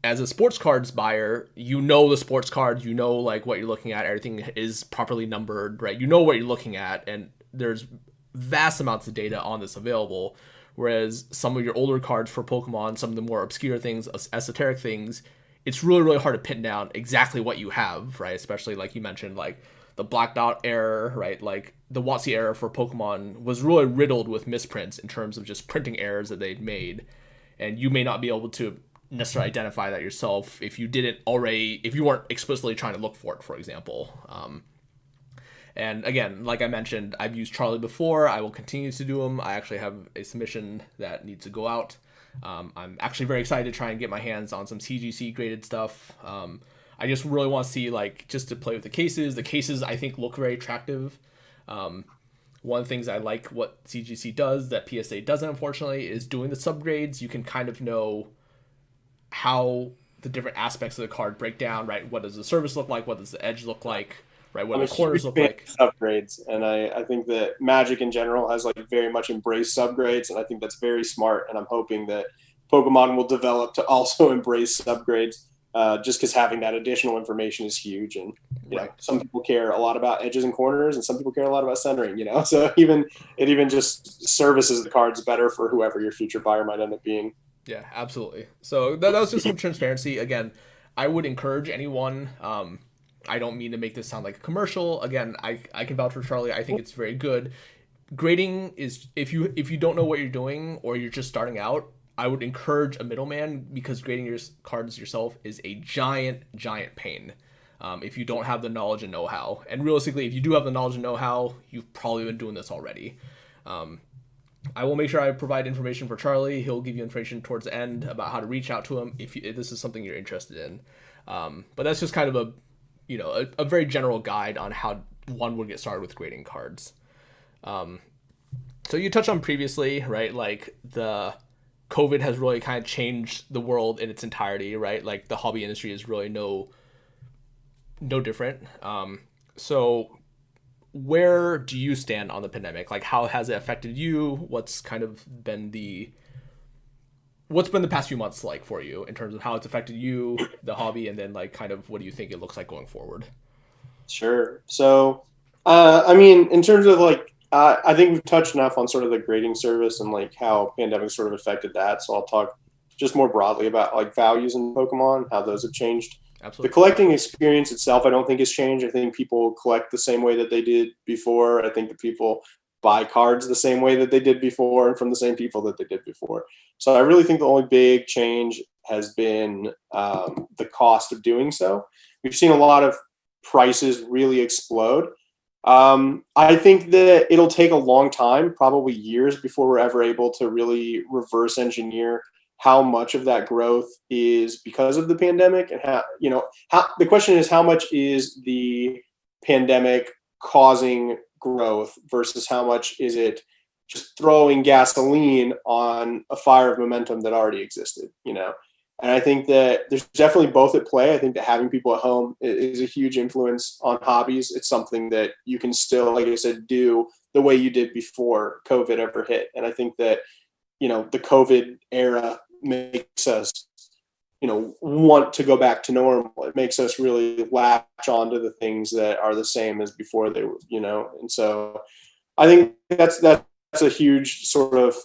as a sports cards buyer, the sports cards, like what you're looking at, everything is properly numbered, right? You know what you're looking at, and there's vast amounts of data on this available. Whereas some of your older cards for Pokemon, some of the more obscure things, esoteric things, it's really, really hard to pin down exactly what you have, right? Especially like you mentioned, like the Black Dot error, right? Like the WotC error for Pokemon was really riddled with misprints in terms of just printing errors that they'd made. And you may not be able to necessarily identify that yourself if you weren't explicitly trying to look for it, for example. And again, like I mentioned, I've used Charlie before. I will continue to do them. I actually have a submission that needs to go out. I'm actually very excited to try and get my hands on some CGC graded stuff. I just really want to see, like, just to play with the cases. The cases, I think, look very attractive. One of the things I like what CGC does that PSA doesn't, unfortunately, is doing the subgrades. You can kind of know how the different aspects of the card break down, right? What does the surface look like? What does the edge look like? Right? What I'm do a the corners huge look fan like? of subgrades, and I think that Magic in general has like very much embraced subgrades, and I think that's very smart. And I'm hoping that Pokemon will develop to also embrace subgrades, just because having that additional information is huge. And Right. some people care a lot about edges and corners, and some people care a lot about centering. So it even just services the cards better for whoever your future buyer might end up being. Yeah, absolutely. So that was just some transparency. Again, I would encourage anyone. I don't mean to make this sound like a commercial. Again, I can vouch for Charlie. I think it's very good. Grading is, if you don't know what you're doing or you're just starting out, I would encourage a middleman, because grading your cards yourself is a giant pain. If you don't have the knowledge and know-how, and realistically, if you do have the knowledge and know-how, you've probably been doing this already. I will make sure I provide information for Charlie. He'll give you information towards the end about how to reach out to him if this is something you're interested in. But that's just kind of a very general guide on how one would get started with grading cards. So you touched on previously, right? Like, the COVID has really kind of changed the world in its entirety, right? Like, the hobby industry is really no different. So where do you stand on the pandemic? Like, how has it affected you? What's been the past few months like for you in terms of how it's affected you, the hobby, and then, like, kind of what do you think it looks like going forward? Sure. So, I mean, in terms of like, I think we've touched enough on sort of the grading service and like how pandemic sort of affected that. So I'll talk just more broadly about like values in Pokemon, how those have changed. The Absolutely. collecting experience itself, I don't think has changed. I think people collect the same way that they did before. I think that people buy cards the same way that they did before and from the same people that they did before. So I really think the only big change has been the cost of doing so. We've seen a lot of prices really explode. I think that it'll take a long time, probably years, before we're ever able to really reverse engineer how much of that growth is because of the pandemic, and how the question is, how much is the pandemic causing growth versus how much is it just throwing gasoline on a fire of momentum that already existed. And I think that there's definitely both at play. I think that having people at home is a huge influence on hobbies. It's something that you can still, like I said, do the way you did before COVID ever hit. And I think that, the COVID era makes us, want to go back to normal. It makes us really latch onto the things that are the same as before they were. And so I think that's a huge sort of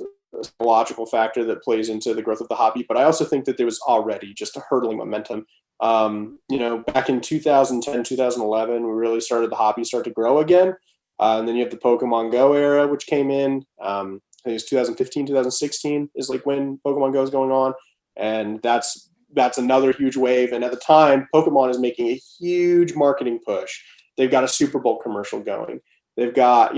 logical factor that plays into the growth of the hobby. But I also think that there was already just a hurdling momentum. Back in 2010, 2011, we really started the hobby start to grow again. And then you have the Pokemon Go era, which came in. I think it's 2015, 2016 is like when Pokemon Go is going on. And that's another huge wave. And at the time, Pokemon is making a huge marketing push. They've got a Super Bowl commercial going. They've got,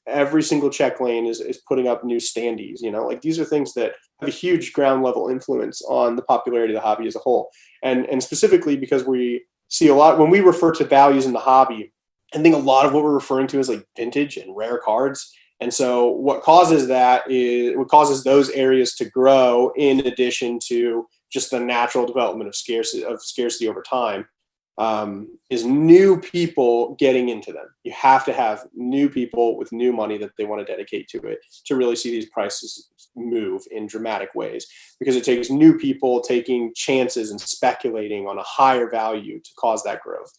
every single check lane is putting up new standees. Like, these are things that have a huge ground level influence on the popularity of the hobby as a whole. And specifically because we see a lot, when we refer to values in the hobby, I think a lot of what we're referring to is like vintage and rare cards. And so what causes those areas to grow, in addition to just the natural development of scarcity over time, is new people getting into them. You have to have new people with new money that they want to dedicate to it to really see these prices move in dramatic ways, because it takes new people taking chances and speculating on a higher value to cause that growth.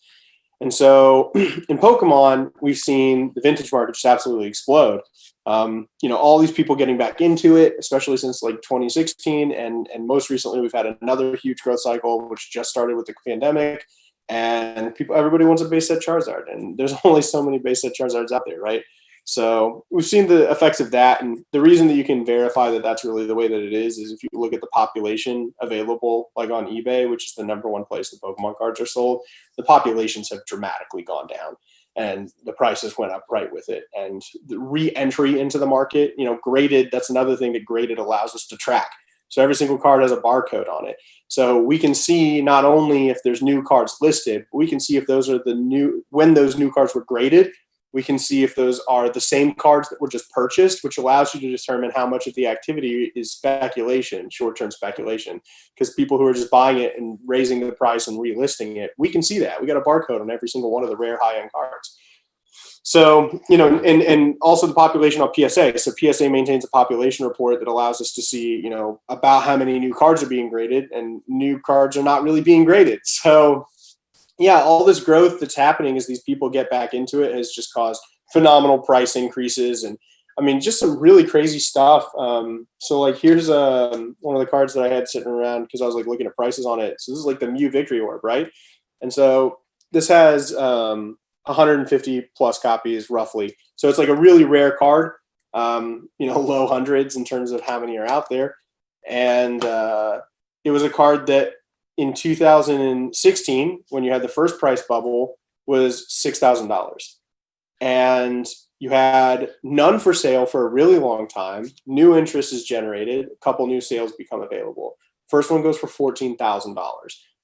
And so in Pokemon, we've seen the vintage market just absolutely explode. All these people getting back into it, especially since like 2016. And most recently, we've had another huge growth cycle, which just started with the pandemic. And everybody wants a base set Charizard. And there's only so many base set Charizards out there, right? So we've seen the effects of that. And the reason that you can verify that that's really the way that it is if you look at the population available, like on eBay, which is the number one place that Pokemon cards are sold, the populations have dramatically gone down. and the prices went up right with it. And the re-entry into the market, graded, that's another thing that graded allows us to track. So every single card has a barcode on it. So we can see not only if there's new cards listed, we can see if those are when those new cards were graded. We can see if those are the same cards that were just purchased, which allows you to determine how much of the activity is speculation, short-term speculation, because people who are just buying it and raising the price and relisting it, we can see that. We got a barcode on every single one of the rare high-end cards. So, and also the population on PSA. So PSA maintains a population report that allows us to see, about how many new cards are being graded, and new cards are not really being graded. So yeah, all this growth that's happening as these people get back into it has just caused phenomenal price increases. And I mean, just some really crazy stuff. So like, here's one of the cards that I had sitting around because I was like looking at prices on it. So this is like the Mew Victory Orb, right? And so this has 150 plus copies roughly. So it's like a really rare card, low hundreds in terms of how many are out there. And it was a card that in 2016, when you had the first price bubble, was $6,000. And you had none for sale for a really long time. New interest is generated. A couple new sales become available. First one goes for $14,000.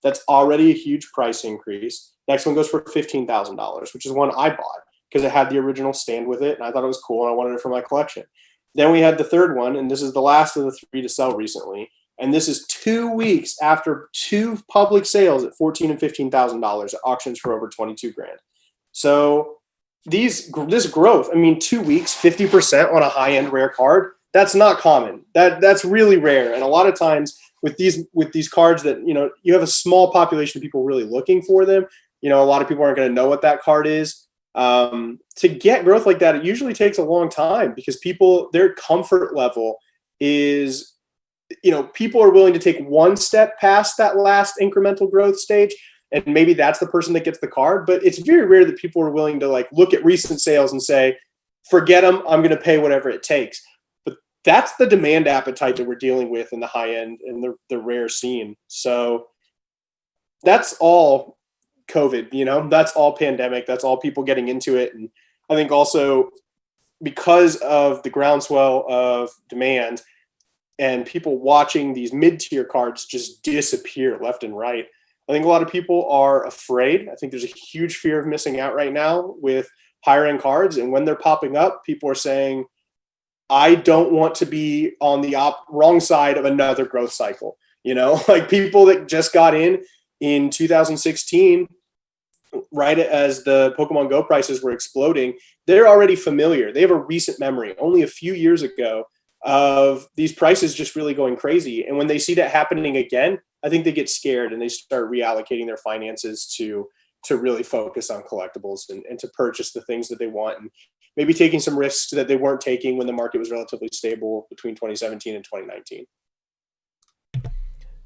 That's already a huge price increase. Next one goes for $15,000, which is one I bought because it had the original stand with it, and I thought it was cool, and I wanted it for my collection. Then we had the third one, and this is the last of the three to sell recently. And this is 2 weeks after two public sales at $14,000 and $15,000 at auctions for over 22 grand. So this growth, 2 weeks, 50% on a high-end rare card, that's not common. That's really rare. And a lot of times with these cards that, you have a small population of people really looking for them. A lot of people aren't going to know what that card is. To get growth like that, it usually takes a long time because their comfort level is, people are willing to take one step past that last incremental growth stage, and maybe that's the person that gets the card. But it's very rare that people are willing to like look at recent sales and say, forget them, I'm going to pay whatever it takes. But that's the demand appetite that we're dealing with in the high end and the rare scene. So that's all COVID, that's all pandemic. That's all people getting into it. And I think also because of the groundswell of demand and people watching these mid-tier cards just disappear left and right, I think a lot of people are afraid. I think there's a huge fear of missing out right now with higher-end cards. And when they're popping up, people are saying, I don't want to be on the wrong side of another growth cycle. Like people that just got in 2016, right as the Pokemon Go prices were exploding, they're already familiar. They have a recent memory, only a few years ago, of these prices just really going crazy. And when they see that happening again, I think they get scared and they start reallocating their finances to really focus on collectibles and to purchase the things that they want, and maybe taking some risks that they weren't taking when the market was relatively stable between 2017 and 2019.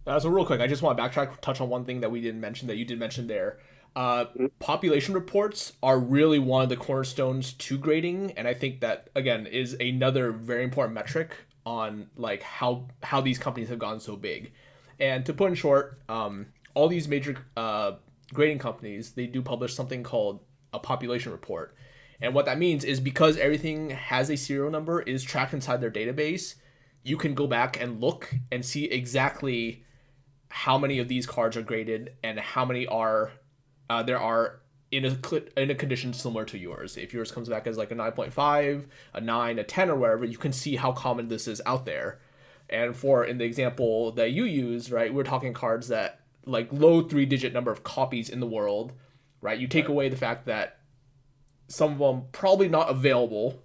So real quick, I just want to backtrack, touch on one thing that we didn't mention that you did mention there. Population reports are really one of the cornerstones to grading, and I think that again is another very important metric on like how these companies have gotten so big. And to put in short, all these major grading companies, they do publish something called a population report, and what that means is because everything has a serial number, is tracked inside their database, you can go back and look and see exactly how many of these cards are graded and how many are there are in a condition similar to yours. If yours comes back as like a 9.5, a 9, a 10, or wherever, you can see how common this is out there. And in the example that you use, right, we're talking cards that like low 3-digit number of copies in the world, right? You take away the fact that some of them probably not available,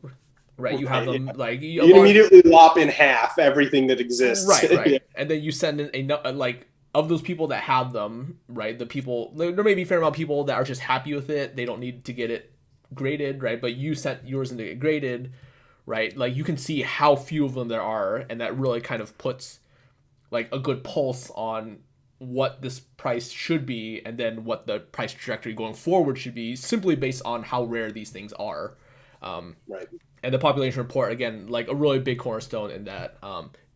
right? You have them like you immediately lop in half everything that exists, right? Yeah. And then you send in like, of those people that have them, right? There may be a fair amount of people that are just happy with it. They don't need to get it graded, right? But you sent yours in to get graded, right? Like you can see how few of them there are, and that really kind of puts like a good pulse on what this price should be, and then what the price trajectory going forward should be, simply based on how rare these things are. Right. And the population report, again, like a really big cornerstone in that.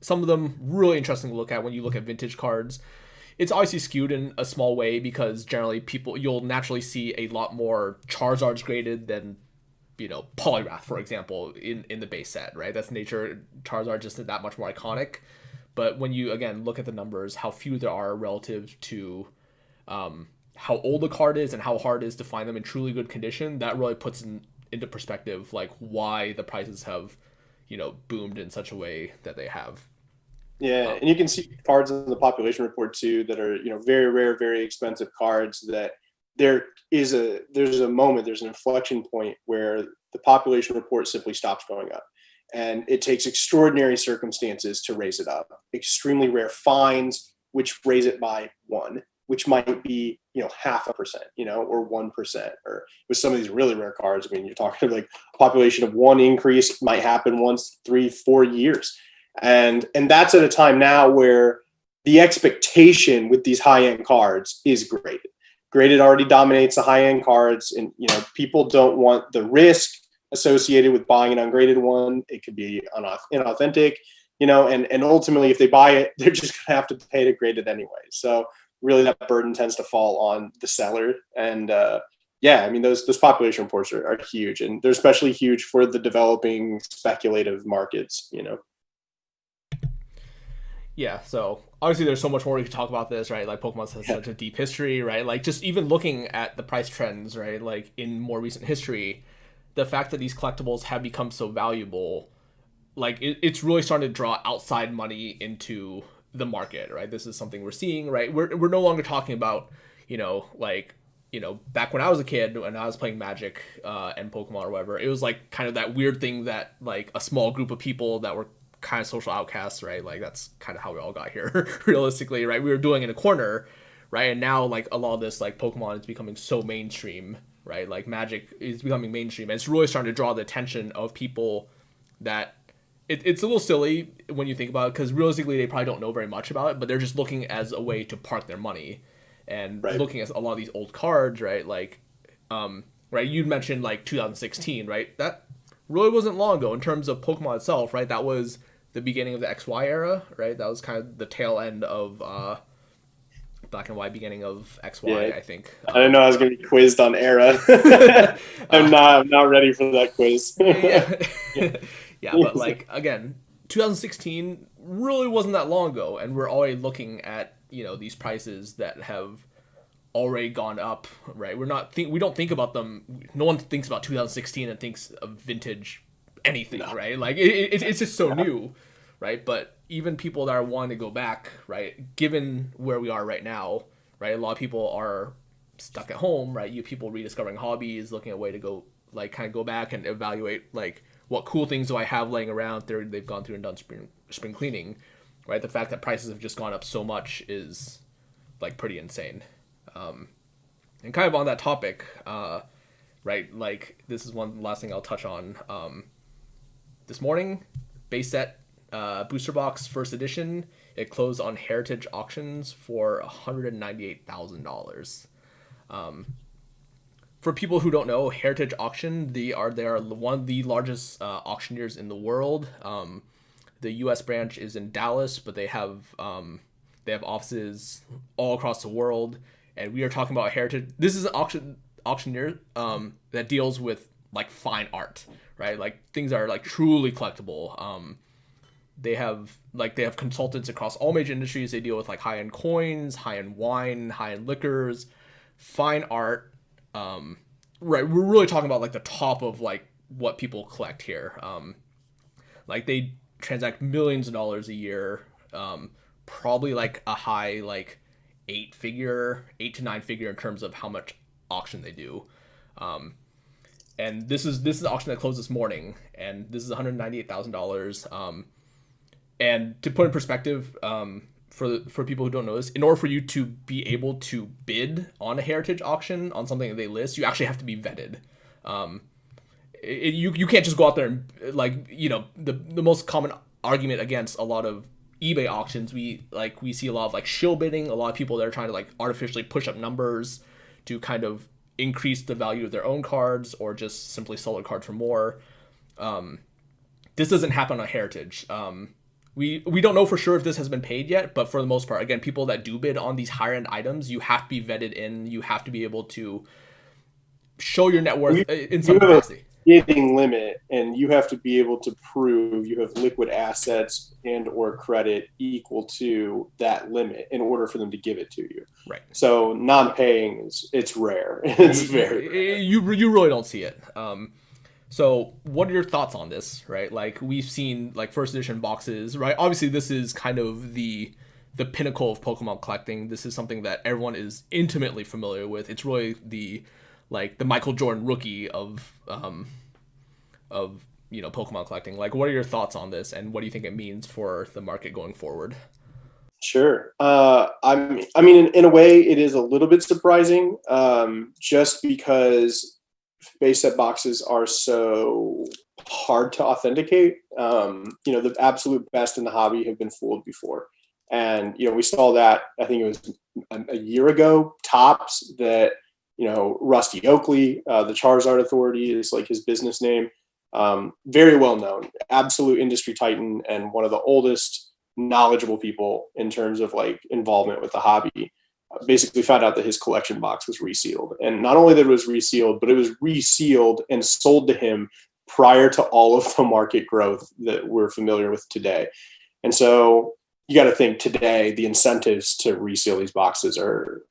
Some of them really interesting to look at when you look at vintage cards. it's obviously skewed in a small way because generally you'll naturally see a lot more Charizards graded than Poliwrath, for example, in the base set, right? That's nature. Charizard just that much more iconic. But when you again look at the numbers, how few there are relative to how old the card is and how hard it is to find them in truly good condition, that really puts into perspective like why the prices have boomed in such a way that they have. Yeah, and you can see cards in the population report too that are very rare, very expensive cards. That there's a moment, there's an inflection point where the population report simply stops going up, and it takes extraordinary circumstances to raise it up. Extremely rare finds, which raise it by one, which might be 0.5%, or 1%, or with some of these really rare cards. I mean, you're talking like a population of one increase might happen once 3-4 years. And that's at a time now where the expectation with these high-end cards is graded. Graded already dominates the high-end cards, and people don't want the risk associated with buying an ungraded one. It could be inauthentic, and ultimately if they buy it, they're just gonna have to pay to grade it anyway. So really that burden tends to fall on the seller. And yeah, I mean those population reports are huge, and they're especially huge for the developing speculative markets. Yeah, so obviously there's so much more we could talk about this, right? Like Pokemon has such a deep history, right? Like just even looking at the price trends, right? Like in more recent history, the fact that these collectibles have become so valuable, like it's really starting to draw outside money into the market, right? This is something we're seeing, right? We're no longer talking about, back when I was a kid, when I was playing Magic and Pokemon or whatever, it was like kind of that weird thing that like a small group of people that were kind of social outcasts, right? Like that's kind of how we all got here realistically, right? We were doing in a corner, right? And now like a lot of this like Pokemon is becoming so mainstream, right? Like Magic is becoming mainstream, and it's really starting to draw the attention of people that it's a little silly when you think about it, because realistically they probably don't know very much about it, but they're just looking as a way to park their money and looking at a lot of these old cards, right? Like right, you'd mentioned like 2016, right? That really wasn't long ago in terms of Pokemon itself, right? That was the beginning of the XY era, right? That was kind of the tail end of Black and White, beginning of XY, yeah. I think. I didn't know I was going to be quizzed on era. I'm not ready for that quiz. Yeah, but like again, 2016 really wasn't that long ago, and we're already looking at these prices that have already gone up, right? We don't think about them. No one thinks about 2016 and thinks of vintage anything, right? Like it's just so new, right? But even people that are wanting to go back, right? Given where we are right now, right? A lot of people are stuck at home, right? You people rediscovering hobbies, looking at a way to go, like, kind of go back and evaluate, like, what cool things do I have laying around? They've gone through and done spring cleaning, right? The fact that prices have just gone up so much is like pretty insane. And kind of on that topic, right? Like this is one last thing I'll touch on. This morning, base set booster box first edition, it closed on Heritage Auctions for $198,000. For people who don't know, Heritage Auction, they are one of the largest auctioneers in the world. The U.S. branch is in Dallas, but they have offices all across the world. And we are talking about Heritage. This is an auctioneer that deals with like fine art, right? Like things that are like truly collectible. They have consultants across all major industries. They deal with like high-end coins, high-end wine, high-end liquors, fine art. Right, we're really talking about like the top of like what people collect here. Like they transact millions of dollars a year. Probably like a high like 8 to 9 figure in terms of how much auction they do. And this is the auction that closed this morning, and this is $198,000. And to put in perspective, for people who don't know this, in order for you to be able to bid on a heritage auction on something that they list, you actually have to be vetted. You can't just go out there and like the most common argument against a lot of eBay auctions, we see a lot of like shill bidding, a lot of people that are trying to like artificially push up numbers to kind of increase the value of their own cards or just simply sell their card for more. This doesn't happen on Heritage. we don't know for sure if this has been paid yet, but for the most part, again, people that do bid on these higher end items, you have to be vetted in. You have to be able to show your net worth You, in you some have a capacity. bidding limit, and you have to be able to prove you have liquid assets and or credit equal to that limit in order for them to give it to you. Right. So non-paying it's rare. You, It's very rare. you really don't see it. So what are your thoughts on this? Right, like we've seen like first edition boxes. Right, obviously this is kind of the pinnacle of Pokemon collecting. This is something that everyone is intimately familiar with. It's really the Michael Jordan rookie of Pokemon collecting. Like, what are your thoughts on this, and what do you think it means for the market going forward? Sure. I mean, in a way, it is a little bit surprising, just because base set boxes are so hard to authenticate. The absolute best in the hobby have been fooled before, and we saw that. I think it was a year ago tops that Rusty Oakley, the Charizard Authority is like his business name. Very well known, absolute industry titan, and one of the oldest knowledgeable people in terms of like involvement with the hobby. Basically found out that his collection box was resealed, and not only that it was resealed, but it was resealed and sold to him prior to all of the market growth that we're familiar with today. And so you got to think today the incentives to reseal these boxes are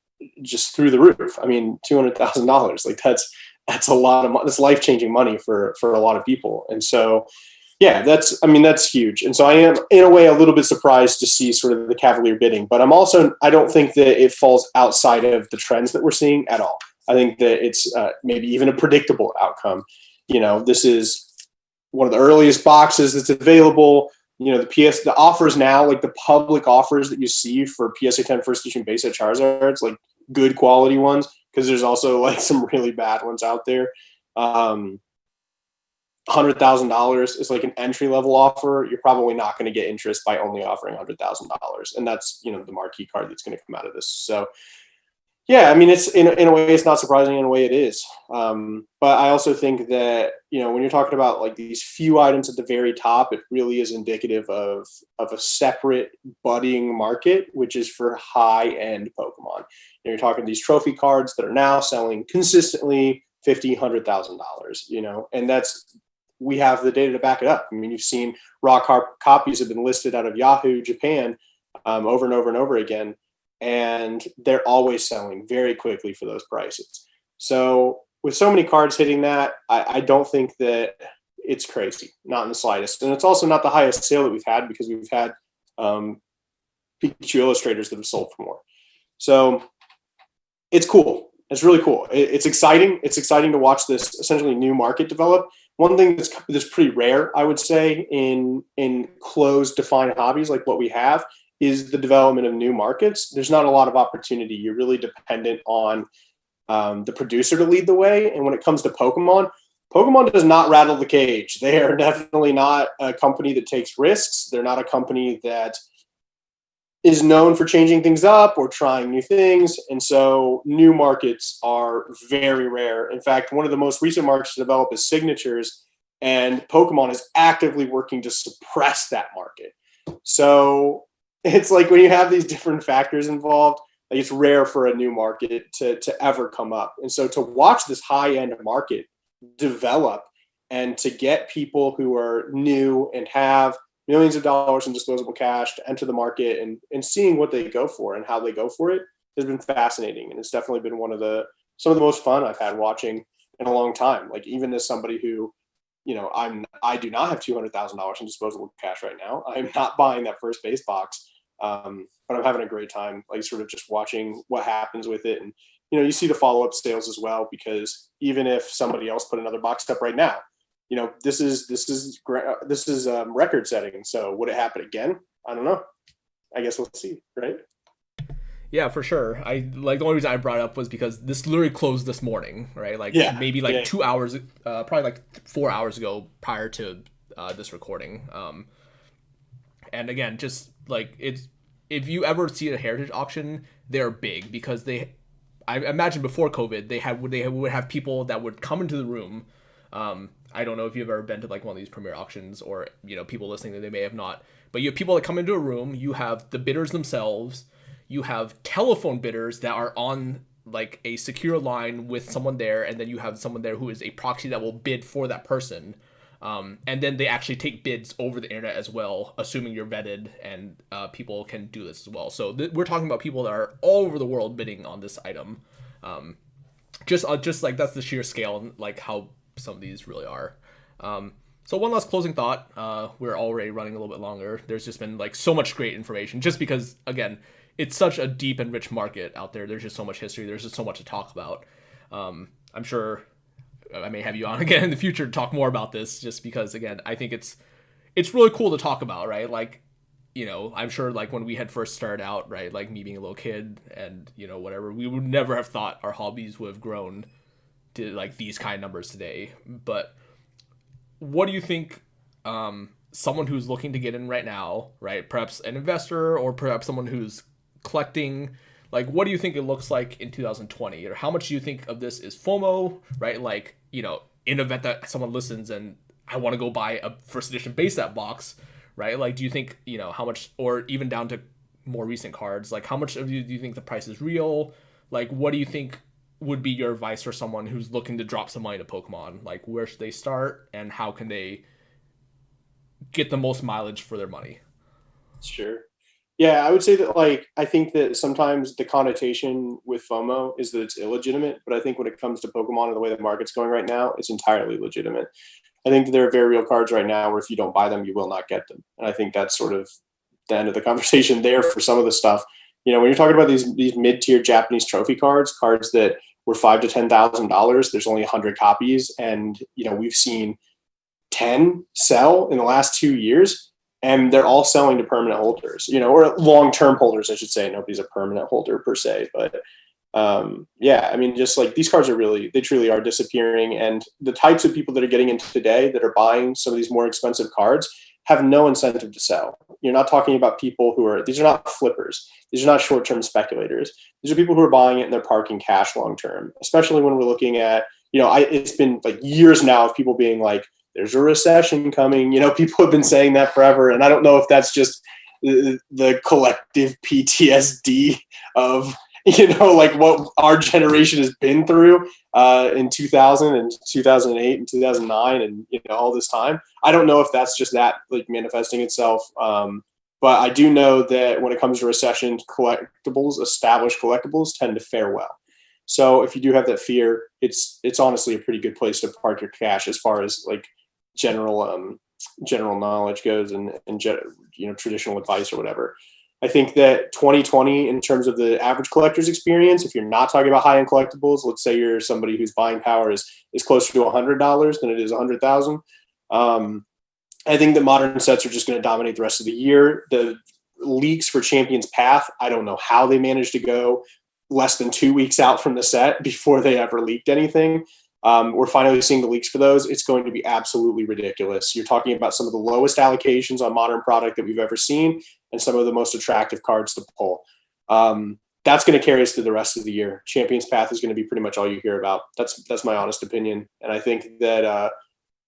just through the roof. I mean, $200,000, like that's a lot of that's life-changing money for a lot of people. And so yeah, that's huge. And so I am in a way a little bit surprised to see sort of the cavalier bidding, but I don't think that it falls outside of the trends that we're seeing at all. I think that it's maybe even a predictable outcome. This is one of the earliest boxes that's available. The offers now, like the public offers that you see for PSA 10 first edition base set Charizards, like good quality ones, because there's also like some really bad ones out there. $100,000 is like an entry level offer. You're probably not going to get interest by only offering $100,000, and that's the marquee card that's going to come out of this. So yeah, I mean, it's in a way it's not surprising, in a way it is. But I also think that when you're talking about like these few items at the very top, it really is indicative of a separate budding market, which is for high end Pokemon. You're talking these trophy cards that are now selling consistently $50,000-$100,000. And we have the data to back it up. I mean, you've seen raw copies have been listed out of Yahoo Japan over and over and over again, and they're always selling very quickly for those prices. So with so many cards hitting that, I don't think that it's crazy, not in the slightest. And it's also not the highest sale that we've had, because we've had Pikachu illustrators that have sold for more. So it's cool. It's really cool. It's exciting. It's exciting to watch this essentially new market develop. One thing that's pretty rare, I would say, in closed, defined hobbies like what we have, is the development of new markets. There's not a lot of opportunity. You're really dependent on the producer to lead the way. And when it comes to Pokemon does not rattle the cage. They are definitely not a company that takes risks. They're not a company that is known for changing things up or trying new things. And so new markets are very rare. In fact, one of the most recent markets to develop is signatures, and Pokemon is actively working to suppress that market. So it's like when you have these different factors involved, like it's rare for a new market to ever come up. And so to watch this high-end market develop, and to get people who are new and have millions of dollars in disposable cash to enter the market, and seeing what they go for and how they go for it, has been fascinating. And it's definitely been some of the most fun I've had watching in a long time. Like, even as somebody who, I do not have $200,000 in disposable cash right now. I'm not buying that first base box. But I'm having a great time, like sort of just watching what happens with it. And, you see the follow-up sales as well, because even if somebody else put another box up right now, this is record setting. So would it happen again? I don't know. I guess we'll see, right? Yeah, for sure. The only reason I brought it up was because this literally closed this morning, right? Like maybe 2 hours, probably like 4 hours ago prior to this recording. And again, just like if you ever see a heritage auction, they're big because I imagine before COVID, they would have people that would come into the room. I don't know if you've ever been to like one of these premier auctions, or people listening, they may have not, but you have people that come into a room. You have the bidders themselves. You have telephone bidders that are on like a secure line with someone there, and then you have someone there who is a proxy that will bid for that person. And then they actually take bids over the internet as well, assuming you're vetted, and people can do this as well. So we're talking about people that are all over the world bidding on this item. Just like that's the sheer scale and like how some of these really are. So one last closing thought. We're already running a little bit longer. There's just been like so much great information, just because again, it's such a deep and rich market out there. There's just so much history. There's just so much to talk about. I'm sure I may have you on again in the future to talk more about this, just because again, I think it's really cool to talk about, right? Like, I'm sure like when we had first started out, right, like me being a little kid and whatever, we would never have thought our hobbies would have grown to like these kind of numbers today. But what do you think, someone who's looking to get in right now, right, perhaps an investor or perhaps someone who's collecting, like what do you think it looks like in 2020, or how much do you think of this is FOMO, right? Like, in an event that someone listens and I want to go buy a first edition base set box, right? Like, do you think, how much, or even down to more recent cards, like how much of you do you think the price is real? Like, what do you think would be your advice for someone who's looking to drop some money to Pokemon? Like, where should they start and how can they get the most mileage for their money? Sure. Yeah, I would say that like I think that sometimes the connotation with FOMO is that it's illegitimate, but I think when it comes to Pokemon and the way the market's going right now, it's entirely legitimate. I think that there are very real cards right now where if you don't buy them, you will not get them. And I think that's sort of the end of the conversation there for some of the stuff. When you're talking about these mid-tier Japanese trophy cards that were $5,000 to $10,000, there's only 100 copies, and we've seen 10 sell in the last 2 years. And they're all selling to permanent holders, or long-term holders, I should say. Nobody's a permanent holder per se, but yeah, I mean, just like these cards they truly are disappearing. And the types of people that are getting into today that are buying some of these more expensive cards have no incentive to sell. You're not talking about people these are not flippers. These are not short-term speculators. These are people who are buying it and they're parking cash long-term, especially when we're looking at, it's been like years now of people being like, there's a recession coming. People have been saying that forever. And I don't know if that's just the collective PTSD of, like what our generation has been through in 2000 and 2008 and 2009 and, all this time. I don't know if that's just that like manifesting itself. But I do know that when it comes to recessions, established collectibles tend to fare well. So if you do have that fear, it's honestly a pretty good place to park your cash as far as like general knowledge goes and traditional advice or whatever. I think that 2020, in terms of the average collector's experience, if you're not talking about high-end collectibles, let's say you're somebody whose buying power is closer to $100 than it is 100,000. I think that modern sets are just going to dominate the rest of the year. The leaks for Champions Path, I don't know how they managed to go less than 2 weeks out from the set before they ever leaked anything. We're finally seeing the leaks for those. It's going to be absolutely ridiculous. You're talking about some of the lowest allocations on modern product that we've ever seen and some of the most attractive cards to pull. That's going to carry us through the rest of the year. Champions Path is going to be pretty much all you hear about. That's my honest opinion. And I think that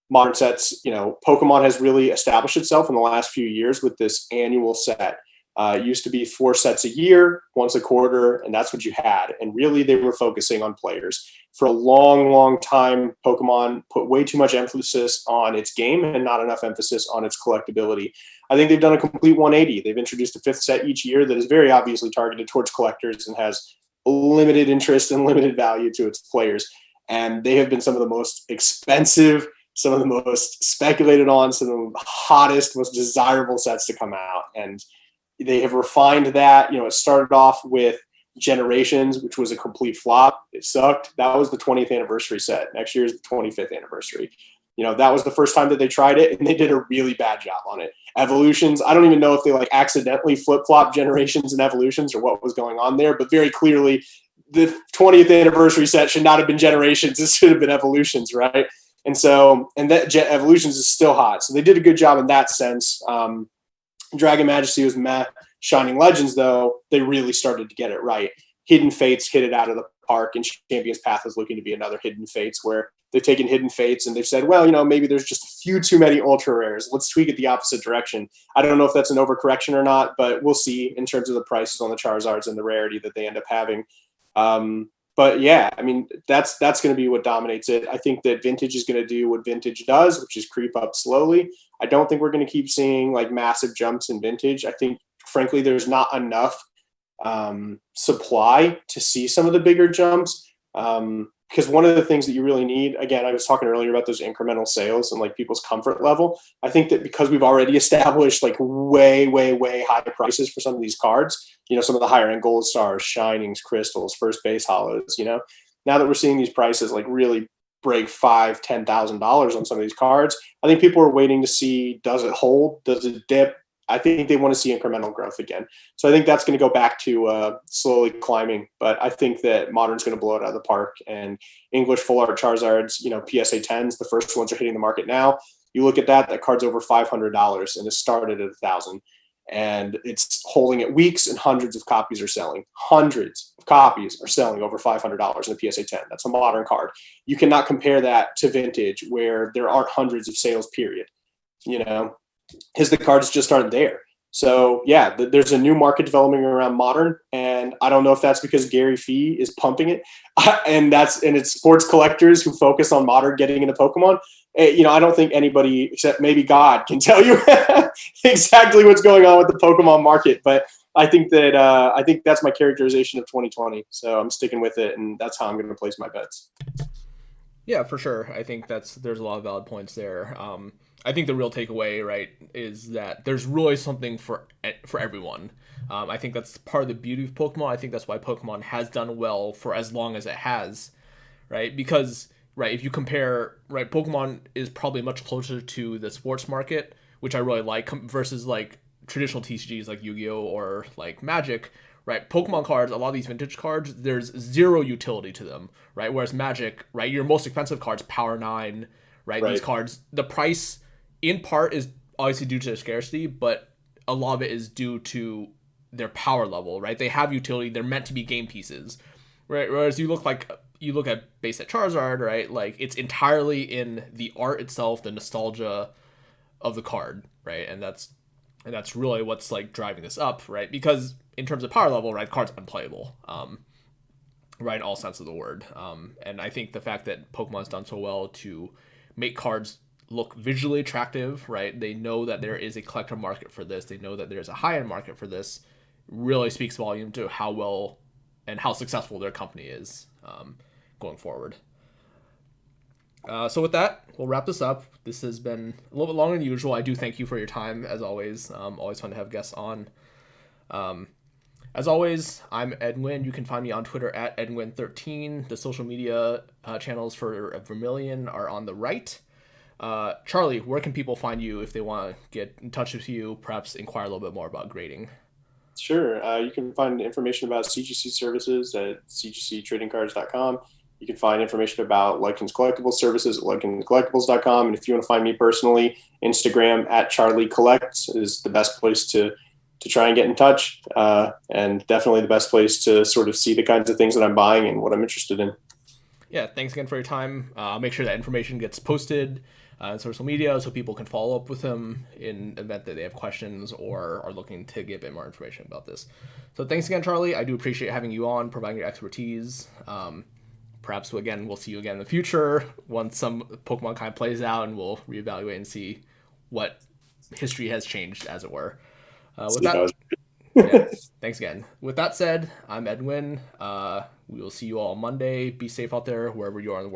modern sets, Pokemon has really established itself in the last few years with this annual set. It used to be 4 sets a year, once a quarter, and that's what you had. And really, they were focusing on players. For a long, long time, Pokemon put way too much emphasis on its game and not enough emphasis on its collectability. I think they've done a complete 180. They've introduced a 5th set each year that is very obviously targeted towards collectors and has limited interest and limited value to its players. And they have been some of the most expensive, some of the most speculated on, some of the hottest, most desirable sets to come out. And they have refined that. It started off with Generations, which was a complete flop. It sucked. That was the 20th anniversary set. Next year is the 25th anniversary. That was the first time that they tried it, and they did a really bad job on it. Evolutions, I don't even know if they like accidentally flip-flop Generations and Evolutions or what was going on there, but very clearly the 20th anniversary set should not have been Generations. It should have been Evolutions, right? And that Evolutions is still hot. So they did a good job in that sense. Dragon Majesty was meh. Shining Legends, though, they really started to get it right. Hidden Fates hit it out of the park, and Champions Path is looking to be another Hidden Fates where they've taken Hidden Fates and they've said, well, maybe there's just a few too many ultra rares. Let's tweak it the opposite direction. I don't know if that's an overcorrection or not, but we'll see in terms of the prices on the Charizards and the rarity that they end up having. But yeah, I mean, that's going to be what dominates it. I think that Vintage is going to do what Vintage does, which is creep up slowly. I don't think we're going to keep seeing like massive jumps in Vintage. I think, frankly, there's not enough supply to see some of the bigger jumps. Because one of the things that you really need, again, I was talking earlier about those incremental sales and like people's comfort level. I think that because we've already established like way, way, way high prices for some of these cards, some of the higher end gold stars, shinings, crystals, first base hollows, now that we're seeing these prices like really break $5,000-$10,000 on some of these cards, I think people are waiting to see, does it hold? Does it dip? I think they want to see incremental growth again. So I think that's going to go back to slowly climbing. But I think that Modern's going to blow it out of the park. And English full art Charizards, PSA 10s, the first ones are hitting the market now. You look at that card's over $500 and it started at $1,000. And it's holding it weeks and hundreds of copies are selling. Hundreds of copies are selling over $500 in the PSA 10. That's a Modern card. You cannot compare that to Vintage where there aren't hundreds of sales, period. Because the cards just aren't there. So yeah, there's a new market developing around Modern, and I don't know if that's because Gary Fee is pumping it, and it's sports collectors who focus on Modern getting into Pokemon. I don't think anybody except maybe God can tell you exactly what's going on with the Pokemon market, but I think that's my characterization of 2020. So I'm sticking with it, and that's how I'm going to place my bets. Yeah, for sure. I think there's a lot of valid points there. I think the real takeaway, right, is that there's really something for everyone. I think that's part of the beauty of Pokemon. I think that's why Pokemon has done well for as long as it has, right? Because, right, if you compare, right, Pokemon is probably much closer to the sports market, which I really like, versus like traditional TCGs like Yu-Gi-Oh or like Magic, right? Pokemon cards, a lot of these vintage cards, there's zero utility to them, right? Whereas Magic, right, your most expensive cards, Power 9, right? These cards, the price in part is obviously due to their scarcity, but a lot of it is due to their power level, right? They have utility. They're meant to be game pieces, right? Whereas you look at base set Charizard, right? Like it's entirely in the art itself, the nostalgia of the card, right? And that's really what's like driving this up, right? Because in terms of power level, right, card's unplayable, right, in all sense of the word. And I think the fact that Pokemon's done so well to make cards look visually attractive, right? They know that there is a collector market for this. They know that there's a high-end market for this. Really speaks volume to how well and how successful their company is going forward. So with that, we'll wrap this up. This has been a little bit longer than usual. I do thank you for your time, as always. Always fun to have guests on. As always, I'm Edwin. You can find me on Twitter at Edwin13. The social media channels for Vermilion are on the right. Charlie, where can people find you if they want to get in touch with you, perhaps inquire a little bit more about grading? Sure. You can find information about CGC services at cgctradingcards.com. You can find information about Ludkins Collectibles services at ludkinscollectibles.com. And if you want to find me personally, Instagram at Charlie Collects is the best place to try and get in touch. And definitely the best place to sort of see the kinds of things that I'm buying and what I'm interested in. Yeah, thanks again for your time. I'll make sure that information gets posted on social media so people can follow up with him in the event that they have questions or are looking to get a bit more information about this. So thanks again, Charlie. I do appreciate having you on, providing your expertise. Perhaps, again, we'll see you again in the future once some Pokemon kind of plays out, and we'll reevaluate and see what history has changed, as it were. With that, yeah, thanks again. With that said, I'm Edwin. We will see you all on Monday. Be safe out there, wherever you are in the world.